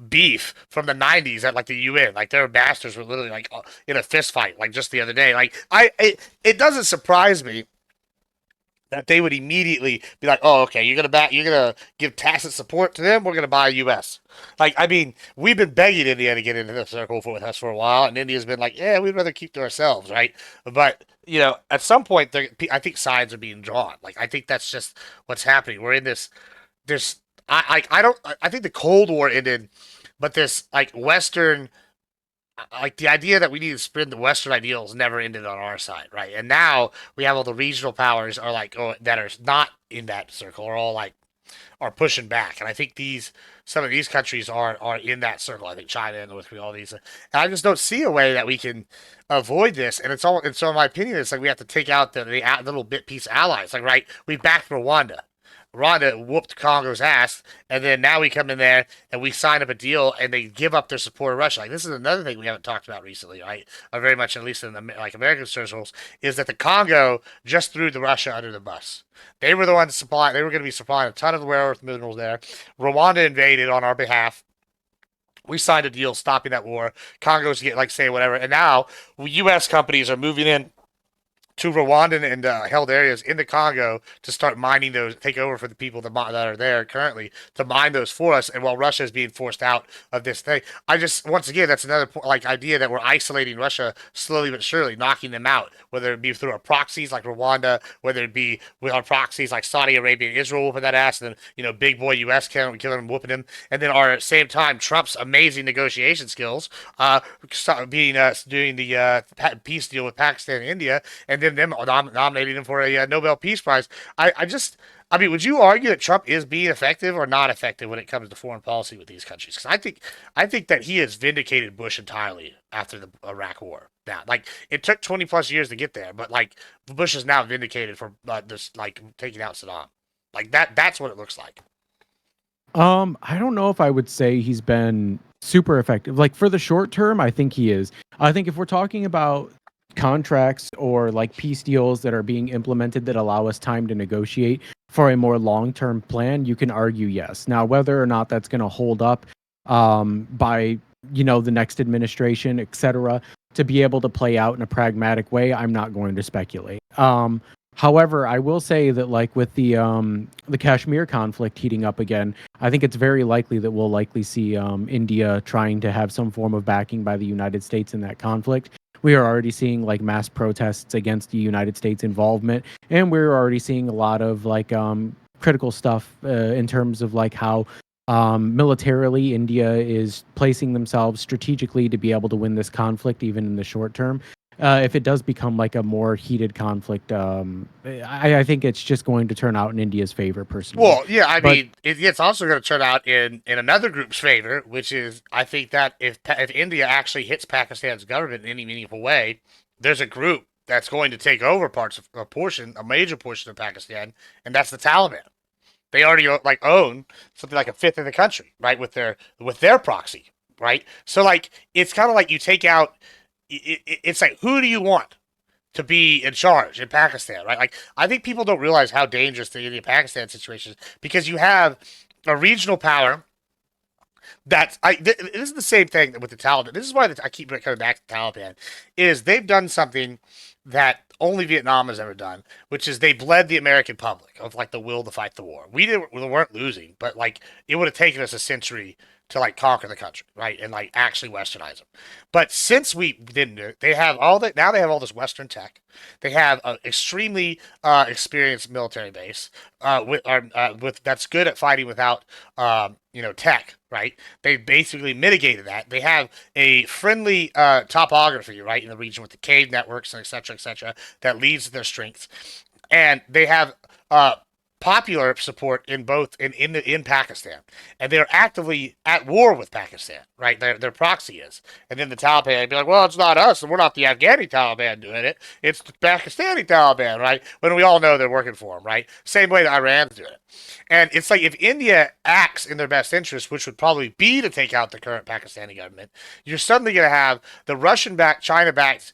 beef from the '90s at like the UN. Like their bastards were literally like in a fist fight like just the other day. Like it doesn't surprise me that they would immediately be like, "Oh, okay, you're gonna give tacit support to them. We're gonna buy U.S." Like, I mean, we've been begging India to get into the circle with us for a while, and India's been like, "Yeah, we'd rather keep to ourselves," right? But at some point, I think sides are being drawn. Like, I think that's just what's happening. We're in this. There's, I don't. I think the Cold War ended, but this like Western like the idea that we need to spread the Western ideals never ended on our side, right? And now we have all the regional powers are like that are not in that circle are all like are pushing back, and I think some of these countries are in that circle. I think China and North Korea, all these, and I just don't see a way that we can avoid this. And it's all, and so in my opinion, it's like we have to take out the little bit piece allies. Like right, we backed Rwanda. Rwanda whooped Congo's ass, and then now we come in there and we sign up a deal, and they give up their support of Russia. Like this is another thing we haven't talked about recently, right? Or very much, at least in the like American circles, is that the Congo just threw the Russia under the bus. They were the ones to supply. They were going to be supplying a ton of the rare earth minerals there. Rwanda invaded on our behalf. We signed a deal stopping that war. Congo's get like say whatever, and now U.S. companies are moving in to Rwandan and held areas in the Congo to start mining those, take over for the people that are there currently to mine those for us. And while Russia is being forced out of this thing, I just once again that's another like idea that we're isolating Russia slowly but surely, knocking them out, whether it be through our proxies like Rwanda, whether it be with our proxies like Saudi Arabia and Israel whooping that ass, and then big boy U.S. killing him, whooping him, and then our at the same time Trump's amazing negotiation skills, doing the peace deal with Pakistan and India, and then them nominating him for a Nobel Peace Prize. I mean, would you argue that Trump is being effective or not effective when it comes to foreign policy with these countries? Because I think that he has vindicated Bush entirely after the Iraq War. Now, like it took 20 plus years to get there, but like Bush is now vindicated for this, like taking out Saddam. Like that's what it looks like. I don't know if I would say he's been super effective. Like for the short term, I think he is. I think if we're talking about contracts or like peace deals that are being implemented that allow us time to negotiate for a more long-term plan, you can argue yes. Now, whether or not that's going to hold up by the next administration, etc., to be able to play out in a pragmatic way, I'm not going to speculate. However, I will say that like with the Kashmir conflict heating up again, I think it's very likely that we'll likely see India trying to have some form of backing by the United States in that conflict, We are already seeing like mass protests against the United States involvement, and we're already seeing a lot of like critical stuff in terms of like how militarily India is placing themselves strategically to be able to win this conflict, even in the short term. If it does become like a more heated conflict, I think it's just going to turn out in India's favor, personally. Well, yeah, I But mean, it's also going to turn out in another group's favor, which is I think that if India actually hits Pakistan's government in any meaningful way, there's a group that's going to take over parts of a major portion of Pakistan, and that's the Taliban. They already like own something like a fifth of the country, right? With their proxy, right? So like it's kind of like you take out. It's like who do you want to be in charge in Pakistan, right? Like, I think people don't realize how dangerous the India Pakistan situation is because you have a regional power this is the same thing with the Taliban. This is why I keep coming back to the Taliban. Is they've done something that only Vietnam has ever done, which is they bled the American public of like the will to fight the war. We weren't losing, but like it would have taken us a century to like conquer the country, right, and like actually westernize them. But since we didn't do it, they have all that. Now they have all this Western tech. They have an extremely experienced military base with that's good at fighting without tech, right? They basically mitigated that. They have a friendly topography, right, in the region with the cave networks and et cetera, that leads to their strengths. And they have popular support in both in Pakistan, and they're actively at war with Pakistan, right? Their proxy is, and then the Taliban be like, well, it's not us, and we're not the Afghani Taliban doing it; it's the Pakistani Taliban, right? When we all know they're working for them, right? Same way that Iran's doing it, and it's like if India acts in their best interest, which would probably be to take out the current Pakistani government, you're suddenly going to have the Russian-backed, China-backed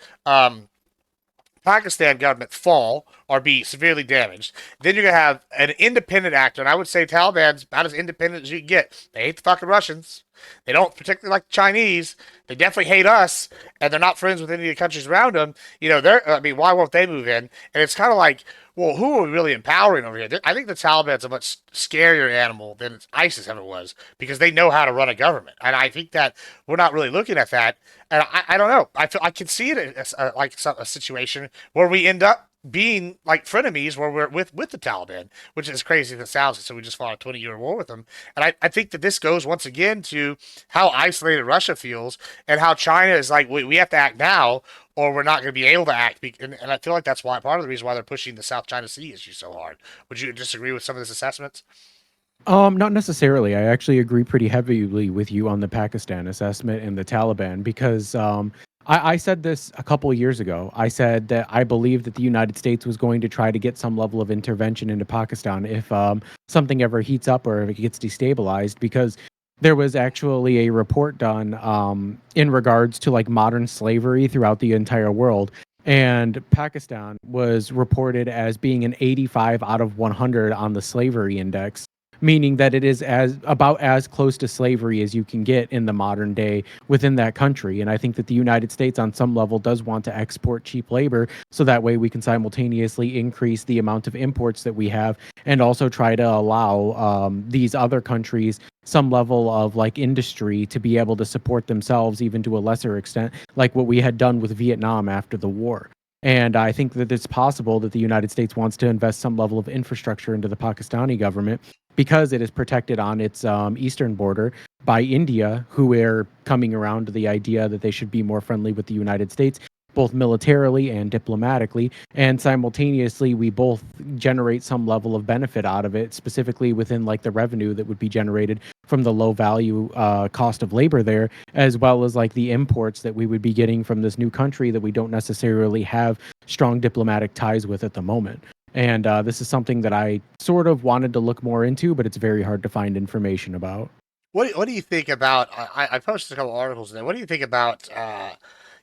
Pakistan government fall or be severely damaged. Then you're gonna have an independent actor, and I would say Taliban's about as independent as you can get. They hate the fucking Russians. They don't particularly like the Chinese. They definitely hate us, and they're not friends with any of the countries around them. I mean, why won't they move in? And it's kind of like, well, who are we really empowering over here? I think the Taliban's a much scarier animal than ISIS ever was because they know how to run a government, and I think that we're not really looking at that. And I don't know. I feel I can see it as like a situation where we end up being like frenemies where we're with the Taliban, which is crazy as it sounds. So we just fought a 20-year war with them. And I think that this goes once again to how isolated Russia feels and how China is like, we have to act now or we're not going to be able to act. And I feel like that's why part of the reason why they're pushing the South China Sea issue so hard. Would you disagree with some of these assessments? Not necessarily. I actually agree pretty heavily with you on the Pakistan assessment and the Taliban because I said this a couple of years ago. I said that I believed that the United States was going to try to get some level of intervention into Pakistan if something ever heats up or if it gets destabilized, because there was actually a report done in regards to like modern slavery throughout the entire world. And Pakistan was reported as being an 85 out of 100 on the slavery index, meaning that it is as about as close to slavery as you can get in the modern day within that country. And I think that the United States on some level does want to export cheap labor so that way we can simultaneously increase the amount of imports that we have and also try to allow these other countries some level of like industry to be able to support themselves even to a lesser extent, like what we had done with Vietnam after the war. And I think that it's possible that the United States wants to invest some level of infrastructure into the Pakistani government because it is protected on its eastern border by India, who are coming around to the idea that they should be more friendly with the United States, both militarily and diplomatically. And simultaneously, we both generate some level of benefit out of it, specifically within like the revenue that would be generated from the low value cost of labor there, as well as like the imports that we would be getting from this new country that we don't necessarily have strong diplomatic ties with at the moment. And this is something that I sort of wanted to look more into, but it's very hard to find information about. What do you think about? I posted a couple articles there. What do you think about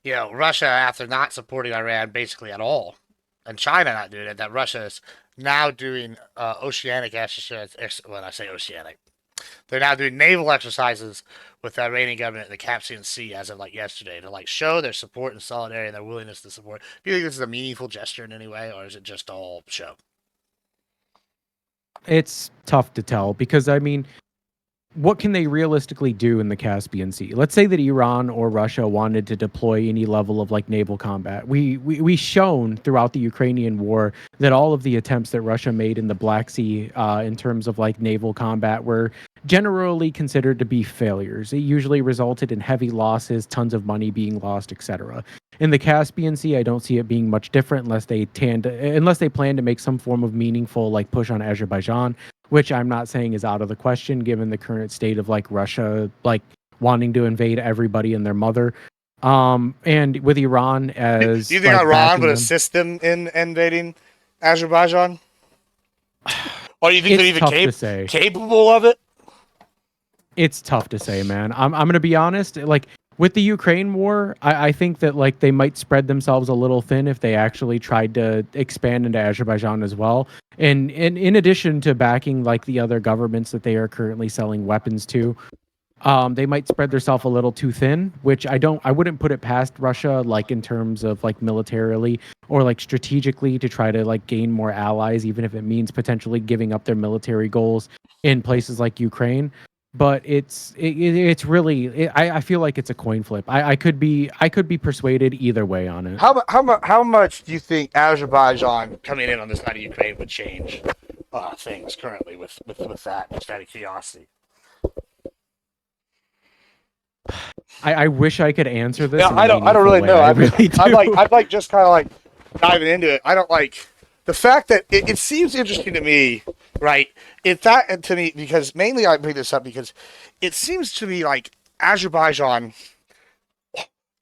Russia after not supporting Iran basically at all, and China not doing it? That Russia is now doing oceanic exercises. When I say oceanic, they're now doing naval exercises with the Iranian government in the Caspian Sea as of like yesterday to like show their support and solidarity and their willingness to support. Do you think this is a meaningful gesture in any way, or is it just all show? It's tough to tell because I mean, what can they realistically do in the Caspian Sea? Let's say that Iran or Russia wanted to deploy any level of like naval combat. We shown throughout the Ukrainian war that all of the attempts that Russia made in the Black Sea in terms of like naval combat were generally considered to be failures. It usually resulted in heavy losses, tons of money being lost, etc. In the Caspian Sea, I don't see it being much different unless they plan to make some form of meaningful like push on Azerbaijan, which I'm not saying is out of the question given the current state of like Russia like wanting to invade everybody and their mother. And with Iran Do you as think like Iran backing would them, assist them in invading Azerbaijan? Or do you think they're it's even tough to say. capable of it? It's tough to say, man. I'm gonna be honest. Like with the Ukraine war, I think that like they might spread themselves a little thin if they actually tried to expand into Azerbaijan as well. And in addition to backing like the other governments that they are currently selling weapons to, they might spread themselves a little too thin, which I wouldn't put it past Russia, like in terms of like militarily or like strategically to try to like gain more allies, even if it means potentially giving up their military goals in places like Ukraine. But it's really I feel like it's a coin flip. I could be persuaded either way on it. How much do you think Azerbaijan coming in on the side of Ukraine would change things currently with that? Just out of curiosity. I wish I could answer this Yeah, in a I don't meaningful really way. know. I really do. I'm like just kind of like diving into it. I don't like the fact that it seems interesting to me, right? It that and to me because mainly I bring this up because it seems to me like Azerbaijan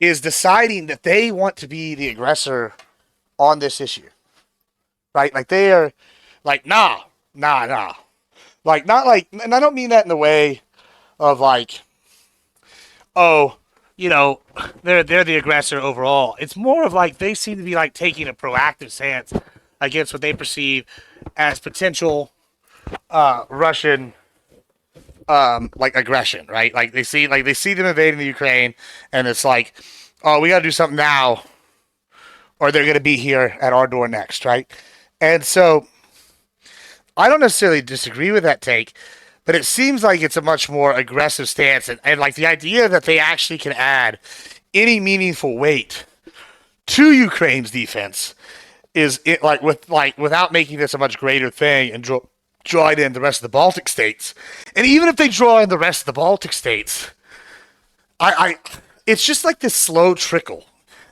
is deciding that they want to be the aggressor on this issue, right? Like they are like nah, like not like, and I don't mean that in the way of like, oh, you know, they're the aggressor overall. It's more of like they seem to be like taking a proactive stance against what they perceive as potential Russian like aggression, right? Like they see them invading the Ukraine, and it's like, oh, we got to do something now, or they're going to be here at our door next, right? And so I don't necessarily disagree with that take, but it seems like it's a much more aggressive stance, and like the idea that they actually can add any meaningful weight to Ukraine's defense is it like with like without making this a much greater thing and draw it in the rest of the Baltic states. And even if they draw in the rest of the Baltic states, I it's just like this slow trickle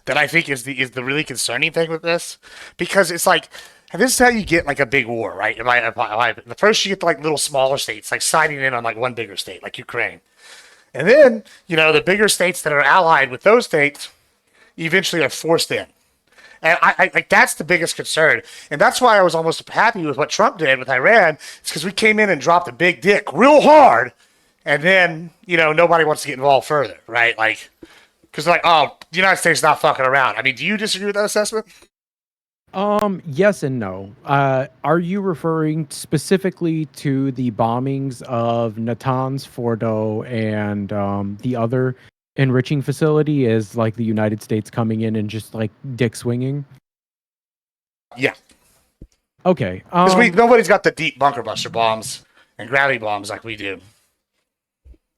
that I think is the really concerning thing with this, because it's like this is how you get like a big war, right? The first you get like little smaller states like siding in on like one bigger state like Ukraine, and then the bigger states that are allied with those states eventually are forced in. And I like that's the biggest concern, and that's why I was almost happy with what Trump did with Iran. It's because we came in and dropped a big dick real hard, and then nobody wants to get involved further, right? Like, because like, oh, the United States is not fucking around. I mean, do you disagree with that assessment? Yes and no. Are you referring specifically to the bombings of Natanz, Fordo, and the other enriching facility as like the United States coming in and just like dick swinging? Yeah, Okay. because we nobody's got the deep bunker buster bombs and gravity bombs like we do.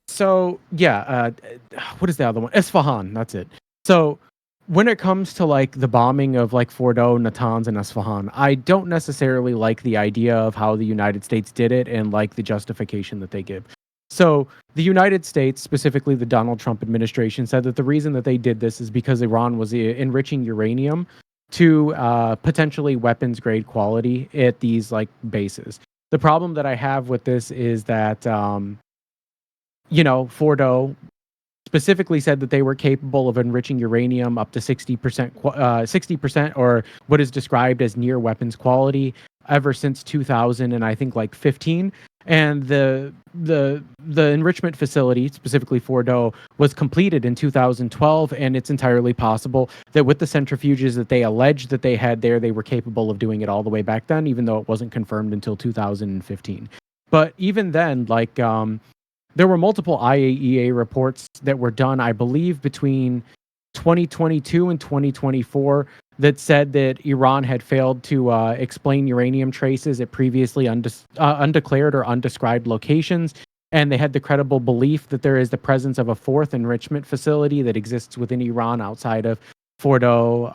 So yeah, what is the other one? Isfahan. That's it. So when it comes to like the bombing of like Fordo, Natanz, and Isfahan, I don't necessarily like the idea of how the United States did it and like the justification that they give. So the United States, specifically the Donald Trump administration, said that the reason that they did this is because Iran was enriching uranium to potentially weapons grade quality at these like bases. The problem that I have with this is that Fordo specifically said that they were capable of enriching uranium up to 60%, 60%, or what is described as near weapons quality ever since 2000 and I think like 15. And the enrichment facility, specifically Fordo, was completed in 2012, and it's entirely possible that with the centrifuges that they alleged that they had there, they were capable of doing it all the way back then, even though it wasn't confirmed until 2015. But even then, like there were multiple IAEA reports that were done, I believe, between 2022 and 2024 that said that Iran had failed to explain uranium traces at previously undeclared or undescribed locations. and they had the credible belief that there is the presence of a fourth enrichment facility that exists within Iran outside of Fordo,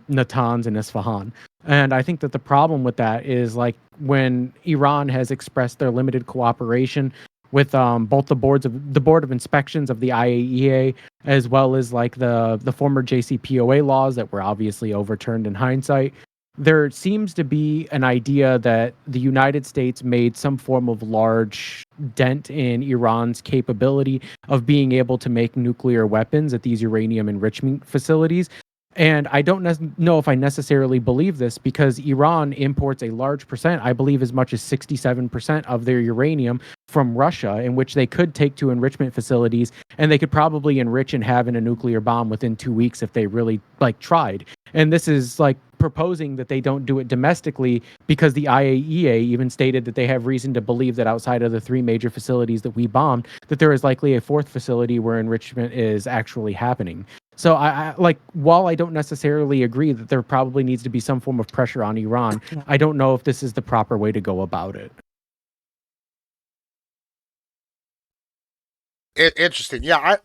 Natanz, and Isfahan. And I think that the problem with that is like when Iran has expressed their limited cooperation with both the board of inspections of the IAEA, as well as like the former JCPOA laws that were obviously overturned in hindsight. There seems to be an idea that the United States made some form of large dent in Iran's capability of being able to make nuclear weapons at these uranium enrichment facilities. And I don't know if I necessarily believe this because Iran imports a large percent, I believe as much as 67% of their uranium from Russia, in which they could take to enrichment facilities and they could probably enrich and have in a nuclear bomb within 2 weeks if they really like tried. And this is like proposing that they don't do it domestically because the IAEA even stated that they have reason to believe that outside of the three major facilities that we bombed, that there is likely a fourth facility where enrichment is actually happening. So I like while I don't necessarily agree that there probably needs to be some form of pressure on Iran, I don't know if this is the proper way to go about it. Interesting. Yeah,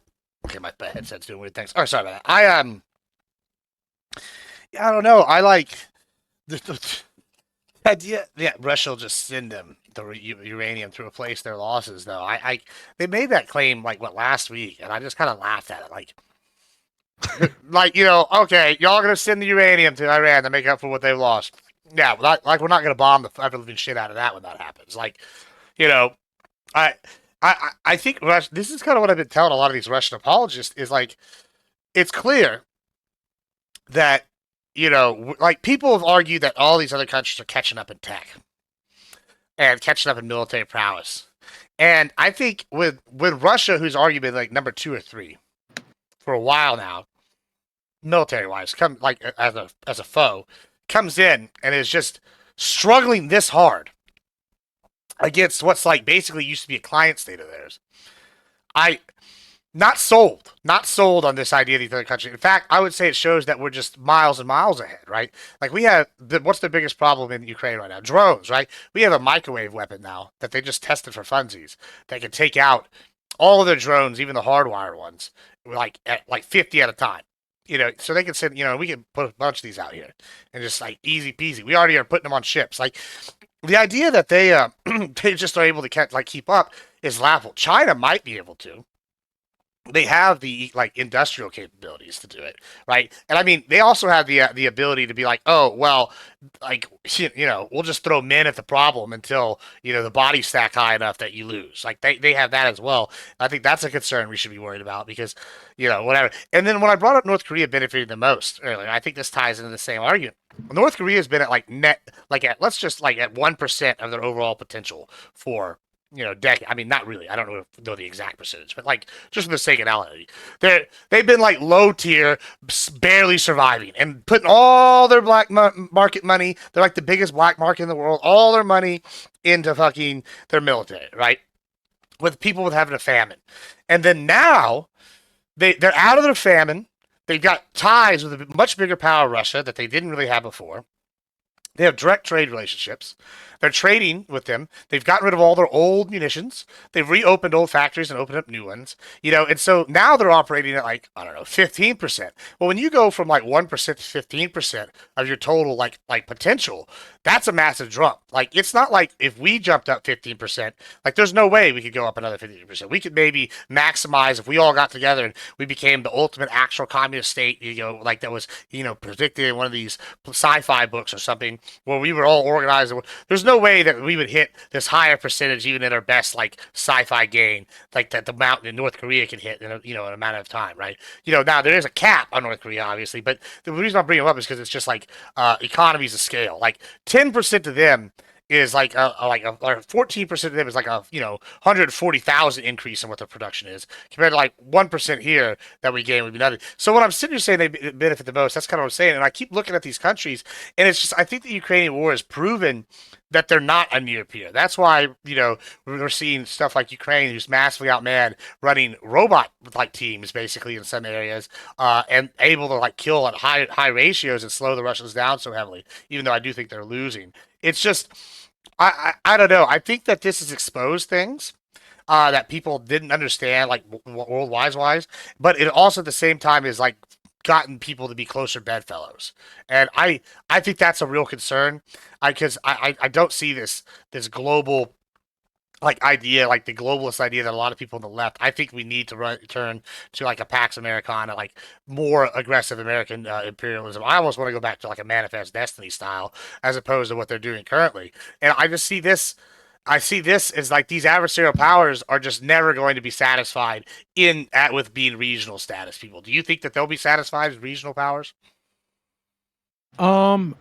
okay, my headset's doing weird things. Oh, sorry about that. Yeah, I don't know. I like the idea. Yeah, Russia will just send them the uranium to replace their losses, though. They made that claim like what last week, and I just kind of laughed at it. Like okay, y'all gonna send the uranium to Iran to make up for what they've lost. Yeah, like we're not gonna bomb the ever living shit out of that when that happens. Like, you know, I I think this is kind of what I've been telling a lot of these Russian apologists is like it's clear that like people have argued that all these other countries are catching up in tech and catching up in military prowess, and I think with Russia, who's arguably like number 2 or 3 for a while now, military wise, come like as a foe, comes in and is just struggling this hard against what's like basically used to be a client state of theirs. I not sold on this idea of these other countries. In fact, I would say it shows that we're just miles and miles ahead, right? Like we have what's the biggest problem in Ukraine right now? Drones, right? We have a microwave weapon now that they just tested for funsies that can take out all of their drones, even the hardwired ones, like at like 50 at a time. So they can send, we can put a bunch of these out here and just like easy peasy. We already are putting them on ships. Like the idea that they they just are able to keep up is laughable. China might be able to. They have the like industrial capabilities to do it, right? And I mean, they also have the ability to be like, oh well, like we'll just throw men at the problem until the bodies stack high enough that you lose. Like they have that as well. I think that's a concern we should be worried about because whatever. And then when I brought up North Korea benefiting the most earlier, I think this ties into the same argument. North Korea has been at like net like at let's just like at 1% of their overall potential for decade. I mean, not really. I don't know the exact percentage, but like just for the sake of analogy, they've been like low tier, barely surviving, and putting all their black market money. They're like the biggest black market in the world. All their money into fucking their military, right? With people with having a famine, and then now they're out of their famine. They've got ties with a much bigger power, Russia, that they didn't really have before. They have direct trade relationships. They're trading with them. They've gotten rid of all their old munitions. They've reopened old factories and opened up new ones. And so now they're operating at like, I don't know, 15%. Well, when you go from like 1% to 15% of your total like potential, that's a massive jump. Like it's not like if we jumped up 15%, like there's no way we could go up another 15%. We could maybe maximize if we all got together and we became the ultimate actual communist state, like that was, predicted in one of these sci-fi books or something where we were all organized. There's no way that we would hit this higher percentage even in our best like sci-fi game like that the mountain in North Korea can hit in an amount of time, right? Now there is a cap on North Korea obviously, but the reason I'm bringing them up is because it's just like economies of scale. Like 10% to them is like or 14% of them is like a 140,000 increase in what the production is compared to like 1% here that we gain would be nothing. So when I'm sitting here saying they benefit the most, that's kind of what I'm saying. And I keep looking at these countries, and it's just I think the Ukrainian war has proven that they're not a near peer. That's why we're seeing stuff like Ukraine, who's massively outmanned, running robot like teams basically in some areas, and able to like kill at high ratios and slow the Russians down so heavily. Even though I do think they're losing, it's just I don't know. I think that this has exposed things. that people didn't understand, like worldwide wise. But it also at the same time is like gotten people to be closer bedfellows, and I think that's a real concern. I don't see this global like idea, like the globalist idea that a lot of people on the left. I think we need to return to like a Pax Americana, like more aggressive American imperialism. I almost want to go back to like a Manifest Destiny style, as opposed to what they're doing currently. And I just see this. I see this as like these adversarial powers are just never going to be satisfied in at with being regional status people. Do you think that they'll be satisfied as regional powers? Um,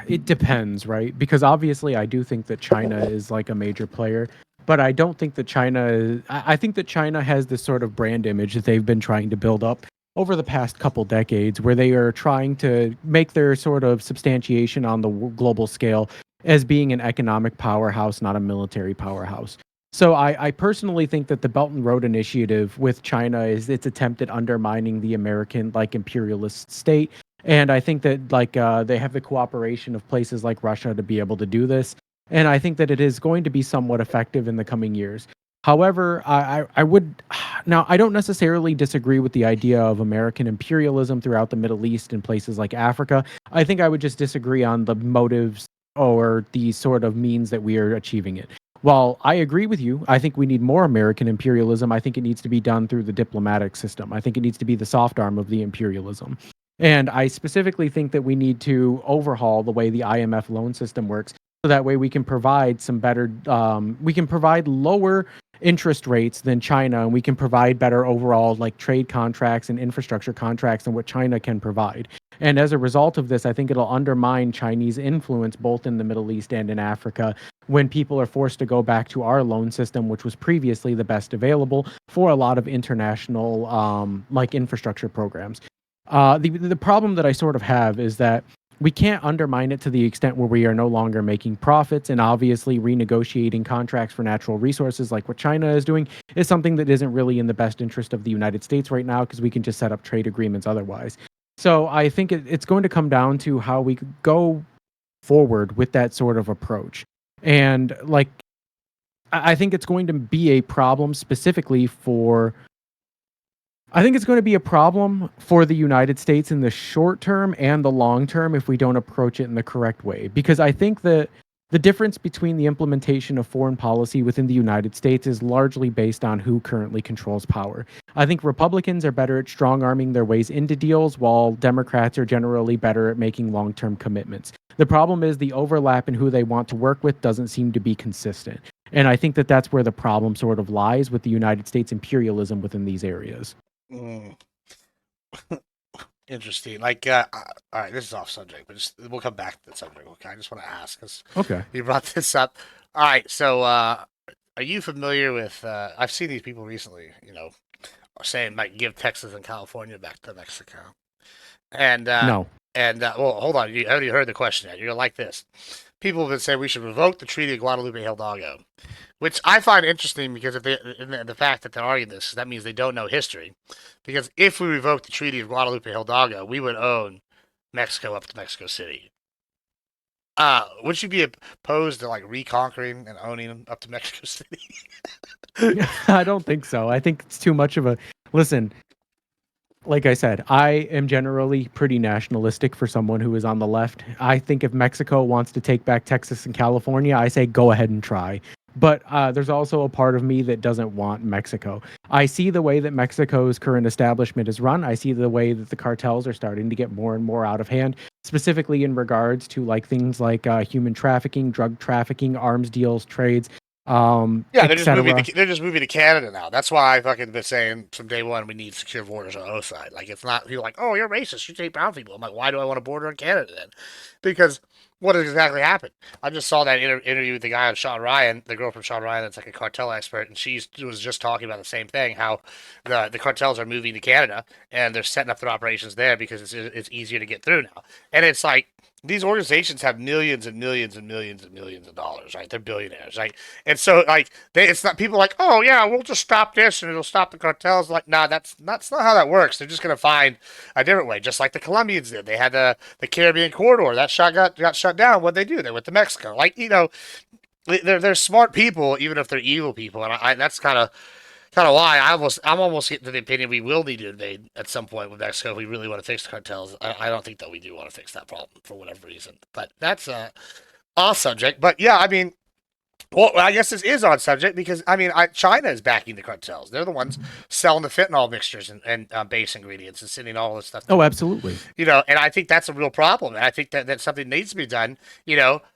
it depends, right? Because obviously, I do think that China is like a major player, but I don't think that China is. I think that China has this sort of brand image that they've been trying to build up over the past couple decades, where they are trying to make their sort of substantiation on the global scale as being an economic powerhouse, not a military powerhouse. So I personally think that the Belt and Road Initiative with China is its attempt at undermining the American like imperialist state, and I think that like they have the cooperation of places like Russia to be able to do this. And I think that it is going to be somewhat effective in the coming years. However, I would now I don't necessarily disagree with the idea of American imperialism throughout the Middle East and places like Africa. I think I would just disagree on the motives or the sort of means that we are achieving it. While I agree with you, I think we need more American imperialism. I think it needs to be done through the diplomatic system. I think it needs to be the soft arm of the imperialism. And I specifically think that we need to overhaul the way the IMF loan system works, so that way we can provide some better, we can provide lower interest rates than China, and we can provide better overall like trade contracts and infrastructure contracts than what China can provide. And as a result of this, I think it'll undermine Chinese influence both in the Middle East and in Africa when people are forced to go back to our loan system, which was previously the best available for a lot of international like infrastructure programs. The problem that I sort of have is that we can't undermine it to the extent where we are no longer making profits, and obviously renegotiating contracts for natural resources like what China is doing is something that isn't really in the best interest of the United States right now, because we can just set up trade agreements otherwise. So I think it's going to come down to how we go forward with that sort of approach. And like I think it's going to be a problem specifically for I think it's going to be a problem for the United States in the short term and the long term if we don't approach it in the correct way. Because I think that the difference between the implementation of foreign policy within the United States is largely based on who currently controls power. I think Republicans are better at strong arming their ways into deals, while Democrats are generally better at making long term commitments. The problem is the overlap in who they want to work with doesn't seem to be consistent. And I think that that's where the problem sort of lies with the United States imperialism within these areas. Mm, interesting. All right, this is off subject, but we'll come back to the subject. Okay, I just want to ask because Okay. you brought this up. All right, so are you familiar with? I've seen these people recently, saying might give Texas and California back to Mexico, and No. well, hold on, you haven't even heard the question yet. You're gonna like this. People have been saying we should revoke the Treaty of Guadalupe Hidalgo, which I find interesting because if they, and the fact that they're arguing this, that means they don't know history. Because if we revoke the Treaty of Guadalupe Hidalgo, we would own Mexico up to Mexico City. Would you be opposed to like reconquering and owning them up to Mexico City? I don't think so. I think it's too much of a listen. Like I said, I am generally pretty nationalistic for someone who is on the left. I think if Mexico wants to take back Texas and California, I say go ahead and try. But there's also a part of me that doesn't want Mexico. I see the way that Mexico's current establishment is run. I see the way that the cartels are starting to get more and more out of hand, specifically in regards to like things like human trafficking, drug trafficking, arms deals, trades, Yeah, etc. they're just moving to Canada now. That's why I fucking been saying from day one we need secure borders on both sides. Like it's not people like, oh, you're racist, you hate brown people. I'm like, why do I want a border on Canada then? Because what has exactly happened? I just saw that interview with the guy on Sean Ryan, the girl from Sean Ryan that's like a cartel expert, and she was just talking about the same thing, how the cartels are moving to Canada and they're setting up their operations there because it's easier to get through now. And it's like these organizations have millions and millions and millions and millions of dollars, right? They're billionaires, right? And so like it's not people like, oh yeah, we'll just stop this and it'll stop the cartels. Like, nah, that's not how that works. They're just gonna find a different way, just like the Colombians did. They had the Caribbean corridor that got shut down. What they do? They went to Mexico. Like they're smart people, even if they're evil people, and that's kind of why I'm almost getting to the opinion we will need to invade at some point with Mexico if we really want to fix the cartels. I don't think that we do want to fix that problem for whatever reason, but that's off subject. But yeah, I mean, well, I guess this is on subject because I mean, China is backing the cartels. They're the ones selling the fentanyl mixtures and base ingredients and sending all this stuff to Oh, them. absolutely. And I think that's a real problem. And I think that that's something that needs to be done.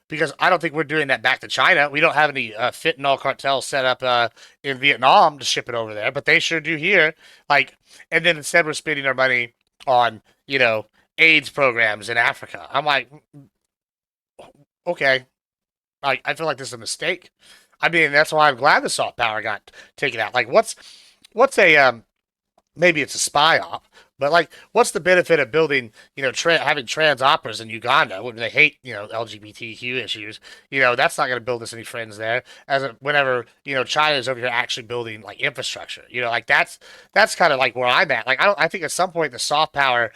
Because I don't think we're doing that back to China. We don't have any fentanyl cartels set up in Vietnam to ship it over there, but they sure do here. Like, and then instead we're spending our money on AIDS programs in Africa. I'm like, okay, I feel like this is a mistake. I mean, that's why I'm glad the soft power got taken out. Like, what's a maybe it's a spy op, but like, what's the benefit of building, having trans operas in Uganda when they hate, LGBTQ issues? That's not going to build us any friends there. Whenever China is over here actually building like infrastructure, like that's kind of like where I'm at. Like, I think at some point the soft power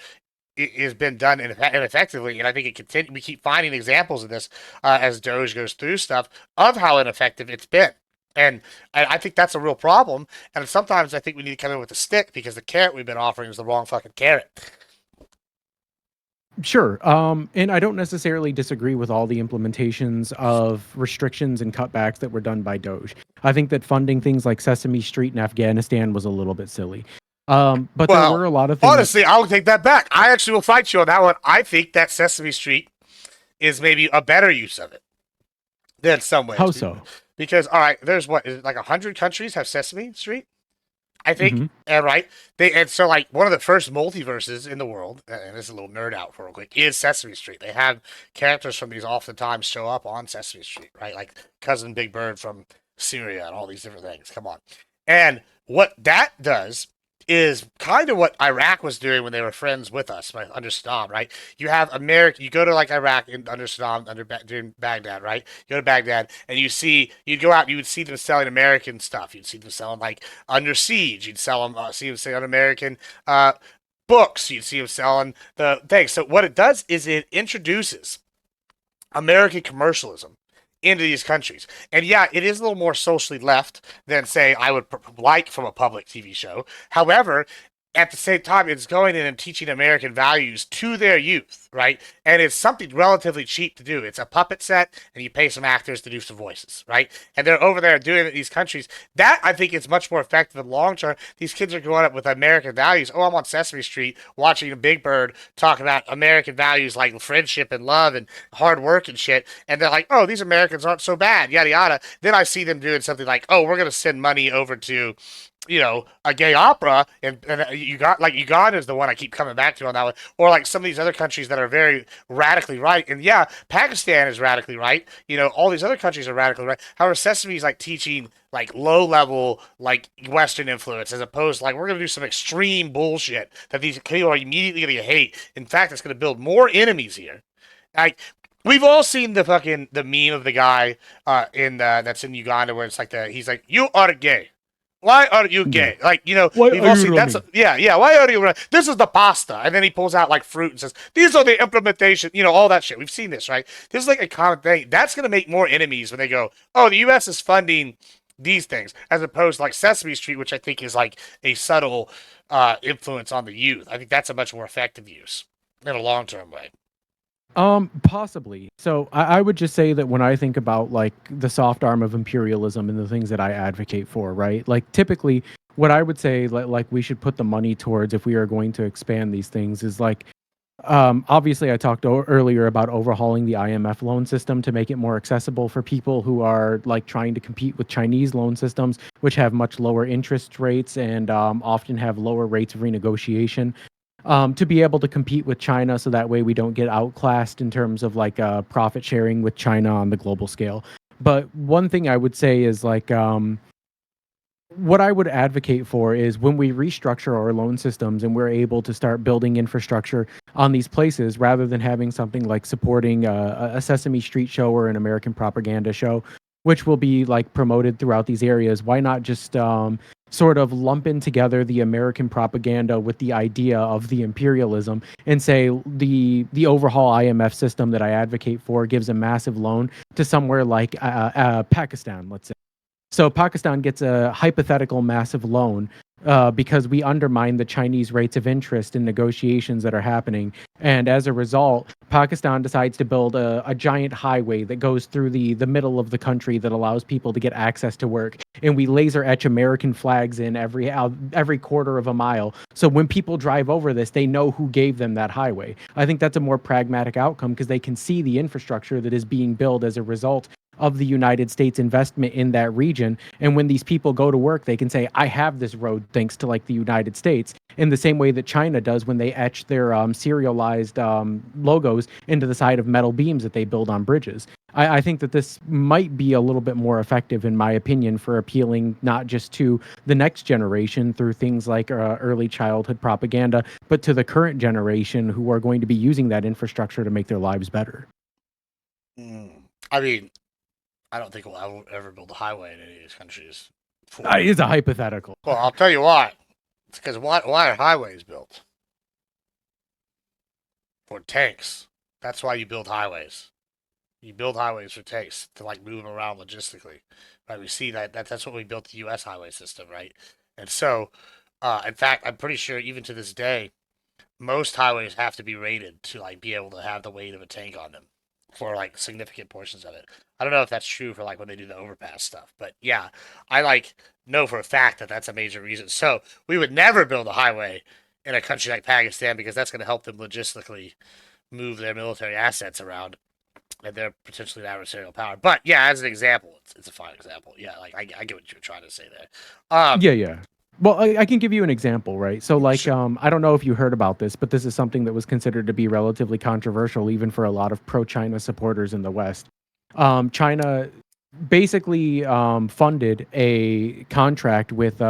has been done ineffectively, and I think it continue. We keep finding examples of this as Doge goes through stuff of how ineffective it's been. And I think that's a real problem. And sometimes I think we need to come in with a stick because the carrot we've been offering is the wrong fucking carrot. Sure. And I don't necessarily disagree with all the implementations of restrictions and cutbacks that were done by Doge. I think that funding things like Sesame Street in Afghanistan was a little bit silly. But there were Well, a lot of things. honestly, I'll take that back. I actually will fight you on that one. I think that Sesame Street is maybe a better use of it than some ways. How so? Because all right, there's what is it, like 100 countries have Sesame Street. I think, Hmm. and right, and so like one of the first multiverses in the world, and this is a little nerd out for real quick, is Sesame Street. They have characters from these oftentimes show up on Sesame Street, right? Like Cousin Big Bird from Syria and all these different things. Come on, and what that does is kind of what Iraq was doing when they were friends with us under Saddam, right? You have America, you go to like Iraq under Saddam, during Baghdad, right? You go to Baghdad and you'd go out, you would see them selling American stuff. You'd see them selling like Under Siege. You'd see them selling American books. You'd see them selling the things. So what it does is it introduces American commercialism into these countries. And yeah, it is a little more socially left than, say, I would like from a public TV show. However, at the same time, it's going in and teaching American values to their youth, right? And it's something relatively cheap to do. It's a puppet set, and you pay some actors to do some voices, right? And they're over there doing it in these countries. That, I think, is much more effective in the long term. These kids are growing up with American values. Oh, I'm on Sesame Street watching a Big Bird talk about American values like friendship and love and hard work and shit. And they're like, oh, these Americans aren't so bad, yada, yada. Then I see them doing something like, oh, we're going to send money over to a gay opera, and you got like Uganda is the one I keep coming back to on that one, or like some of these other countries that are very radically right, and yeah, Pakistan is radically right. All these other countries are radically right. However, Sesame is like teaching like low level like Western influence as opposed to like we're gonna do some extreme bullshit that these people are immediately gonna hate. In fact, it's gonna build more enemies here. Like we've all seen the meme of the guy in that's in Uganda where it's like he's like you are gay. Why are you Yeah. gay? Like, Why we've are all you seen that's running? yeah. Why are you running? This is the pasta, and then he pulls out like fruit and says, "These are the implementation." All that shit. We've seen this, right? This is like a common thing. That's gonna make more enemies when they go, "Oh, the U.S. is funding these things," as opposed to like Sesame Street, which I think is like a subtle influence on the youth. I think that's a much more effective use in a long term way. Possibly. So I would just say that when I think about like the soft arm of imperialism and the things that I advocate for, right? Like typically, what I would say like we should put the money towards if we are going to expand these things is like, obviously I talked earlier about overhauling the IMF loan system to make it more accessible for people who are like trying to compete with Chinese loan systems, which have much lower interest rates and often have lower rates of renegotiation, to be able to compete with China, so that way we don't get outclassed in terms of like profit sharing with China on the global scale. But one thing I would say is like what I would advocate for is when we restructure our loan systems and we're able to start building infrastructure on these places, rather than having something like supporting a Sesame Street show or an American propaganda show, which will be like promoted throughout these areas. Why not just sort of lumping together the American propaganda with the idea of the imperialism and say the overhaul IMF system that I advocate for gives a massive loan to somewhere like Pakistan, let's say. So Pakistan gets a hypothetical massive loan because we undermine the Chinese rates of interest in negotiations that are happening. And as a result, Pakistan decides to build a giant highway that goes through the middle of the country that allows people to get access to work. And we laser etch American flags in every quarter of a mile. So when people drive over this, they know who gave them that highway. I think that's a more pragmatic outcome because they can see the infrastructure that is being built as a result of the United States investment in that region. And when these people go to work, they can say, I have this road thanks to like the United States, in the same way that China does when they etch their serialized logos into the side of metal beams that they build on bridges. I think that this might be a little bit more effective, in my opinion, for appealing not just to the next generation through things like early childhood propaganda, but to the current generation who are going to be using that infrastructure to make their lives better. I mean, I don't think we'll ever build a highway in any of these countries. It's a hypothetical. Well, I'll tell you why. It's because why are highways built? For tanks. That's why you build highways. You build highways for tanks to like move them around logistically. Right? We see that's what we built the U.S. highway system, right? And so, in fact, I'm pretty sure even to this day, most highways have to be rated to like be able to have the weight of a tank on them for like significant portions of it. I don't know if that's true for like when they do the overpass stuff, but yeah, I like know for a fact that that's a major reason. So we would never build a highway in a country like Pakistan because that's going to help them logistically move their military assets around and they're potentially an adversarial power. But yeah, as an example, it's a fine example. Yeah, like I get what you're trying to say there. Yeah, yeah. Well, I can give you an example, right? So, like, Sh- I don't know if you heard about this, but this is something that was considered to be relatively controversial, even for a lot of pro-China supporters in the West. China basically funded a contract with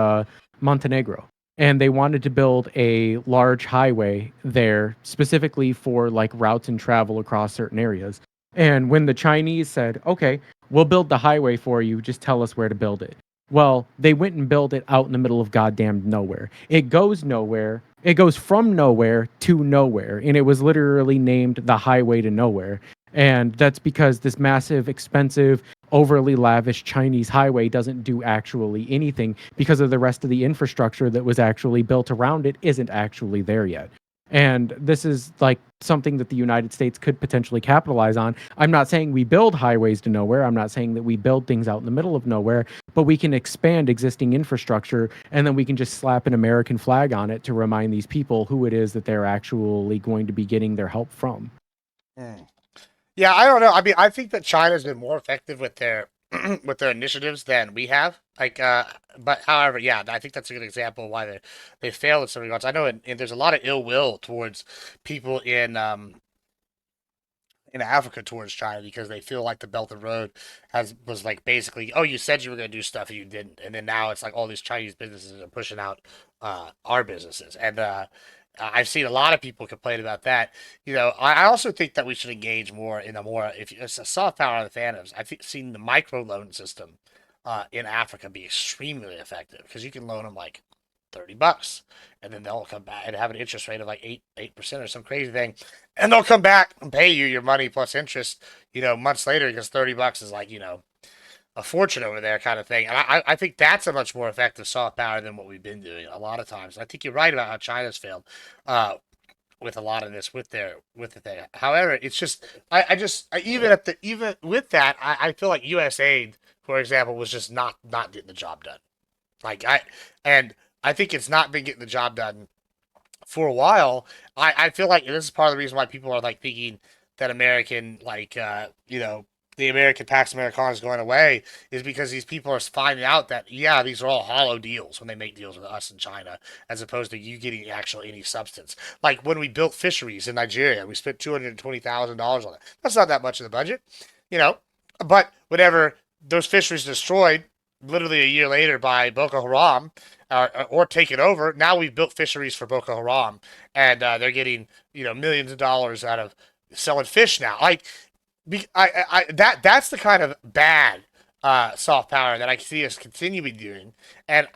Montenegro, and they wanted to build a large highway there specifically for like routes and travel across certain areas. And when the Chinese said, "Okay, we'll build the highway for you, just tell us where to build it." Well, they went and built it out in the middle of goddamn nowhere. It goes nowhere. It goes from nowhere to nowhere, and it was literally named the highway to nowhere. And that's because this massive, expensive, overly lavish Chinese highway doesn't do actually anything because of the rest of the infrastructure that was actually built around it isn't actually there yet. And this is like something that the United States could potentially capitalize on. I'm not saying we build highways to nowhere. I'm not saying that we build things out in the middle of nowhere, but we can expand existing infrastructure and then we can just slap an American flag on it to remind these people who it is that they're actually going to be getting their help from. Mm. Yeah, I don't know. I mean, I think that China's been more effective with their with their initiatives than we have. Like, but however, yeah, I think that's a good example of why they fail in some regards. I know, and there's a lot of ill will towards people in Africa towards China because they feel like the Belt and Road has was like basically, oh, you said you were going to do stuff and you didn't, and then now it's like all these Chinese businesses are pushing out our businesses, and I've seen a lot of people complain about that. You know, I also think that we should engage more in a more if it's a soft power on the phantoms. I've seen the micro loan system in Africa be extremely effective because you can loan them like $30, and then they'll come back and have an interest rate of like 8% or some crazy thing, and they'll come back and pay you your money plus interest. You know, months later because $30 is like a fortune over there kind of thing. And I think that's a much more effective soft power than what we've been doing a lot of times. I think you're right about how China's failed uh, with a lot of this with the thing. However, it's just even with that, I feel like U.S. aid, for example, was just not getting the job done. Like and I think it's not been getting the job done for a while. I feel like this is part of the reason why people are like thinking that American the American Pax Americana is going away is because these people are finding out that yeah, these are all hollow deals when they make deals with us in China, as opposed to you getting actual any substance. Like when we built fisheries in Nigeria, we spent $220,000 on it. That's not that much of the budget, you know. But whenever those fisheries destroyed, literally a year later by Boko Haram, or taken over. Now we've built fisheries for Boko Haram, and they're getting millions of dollars out of selling fish now. Like, that's the kind of bad soft power that I see us continually doing, and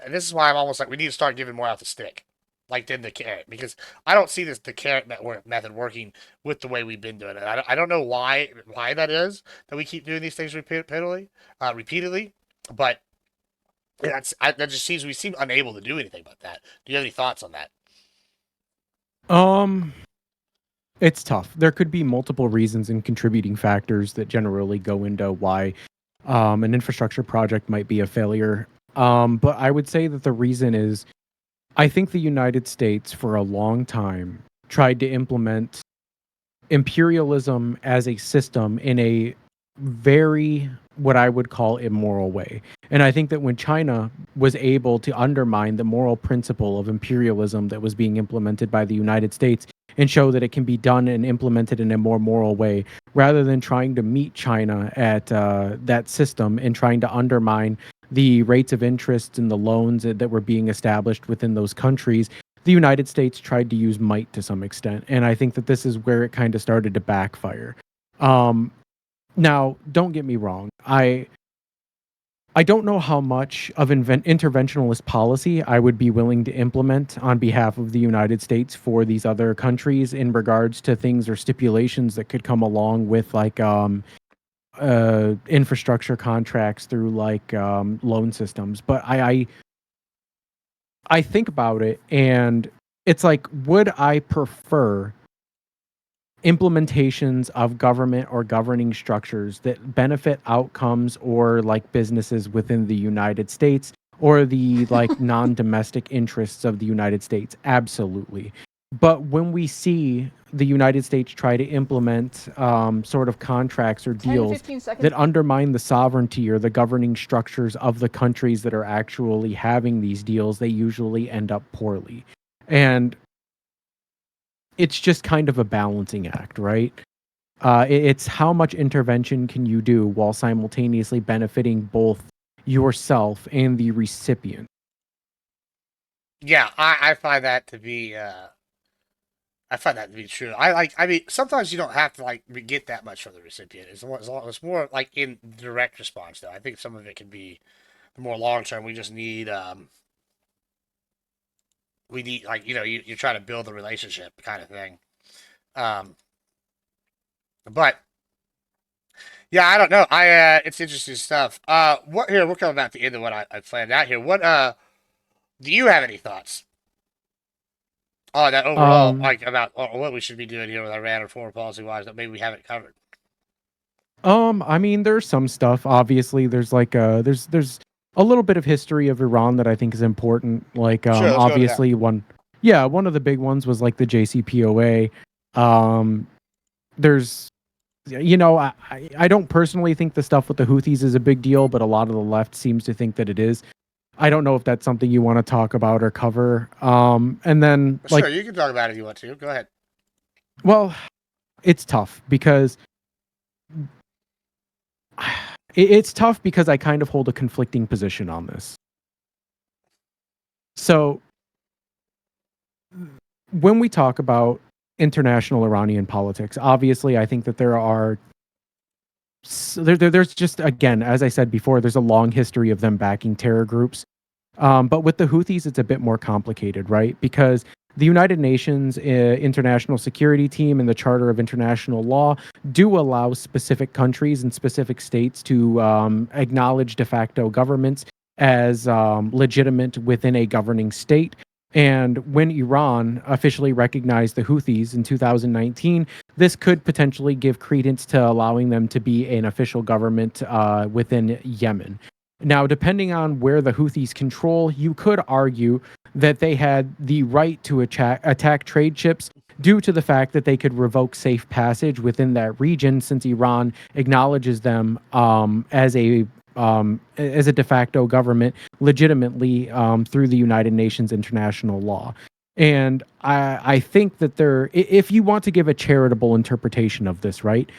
this is why I'm almost like we need to start giving more out the stick, like than the carrot, because I don't see the carrot method working with the way we've been doing it. I don't know why that is that we keep doing these things repeatedly, but that just seems we seem unable to do anything about that. Do you have any thoughts on that? Um, it's tough. There could be multiple reasons and contributing factors that generally go into why an infrastructure project might be a failure. But I would say that the reason is I think the United States, for a long time, tried to implement imperialism as a system in a very, what I would call, immoral way. And I think that when China was able to undermine the moral principle of imperialism that was being implemented by the United States and show that it can be done and implemented in a more moral way, rather than trying to meet China at that system and trying to undermine the rates of interest and the loans that were being established within those countries, the United States tried to use might to some extent. And I think that this is where it kind of started to backfire. Um, Now, don't get me wrong. I don't know how much of interventionalist policy I would be willing to implement on behalf of the United States for these other countries in regards to things or stipulations that could come along with like infrastructure contracts through like loan systems. But I think about it and it's like, would I prefer implementations of government or governing structures that benefit outcomes or like businesses within the United States or the like non-domestic interests of the United States? Absolutely. But when we see the United States try to implement sort of contracts or 10 to deals 15 seconds. that undermine the sovereignty or the governing structures of the countries that are actually having these deals, they usually end up poorly. And it's just kind of a balancing act, right? It's how much intervention can you do while simultaneously benefiting both yourself and the recipient. Yeah, I find that to be I find that to be true. I mean, sometimes you don't have to like get that much from the recipient. It's more like in direct response though. I think some of it can be the more long term. We just need we need like you're trying to build a relationship kind of thing. Um, but yeah, I don't know. I it's interesting stuff. What here? We're coming back to the end of what I planned out here. What do you have any thoughts on that overall, Um, like about what we should be doing here with Iran or foreign policy wise that maybe we haven't covered? I mean, there's some stuff. Obviously, there's like there's a little bit of history of Iran that I think is important. Like, Sure, let's go to that. obviously one of the big ones was like the JCPOA. Um, there's I don't personally think the stuff with the Houthis is a big deal, but a lot of the left seems to think that it is. I don't know if that's something you want to talk about or cover. And then Sure, like, you can talk about it if you want to. Go ahead. well, it's tough because it's tough because I kind of hold a conflicting position on this. So when we talk about international Iranian politics, obviously I think that there's just, again, as I said before, there's a long history of them backing terror groups. But with the Houthis, it's a bit more complicated, right? Because the United Nations International Security Team and the Charter of International Law do allow specific countries and specific states to acknowledge de facto governments as legitimate within a governing state. And when Iran officially recognized the Houthis in 2019, this could potentially give credence to allowing them to be an official government within Yemen. Now, depending on where the Houthis control, you could argue that they had the right to attack trade ships due to the fact that they could revoke safe passage within that region, since Iran acknowledges them as a de facto government legitimately through the United Nations international law. And I think that if you want to give a charitable interpretation of this, right,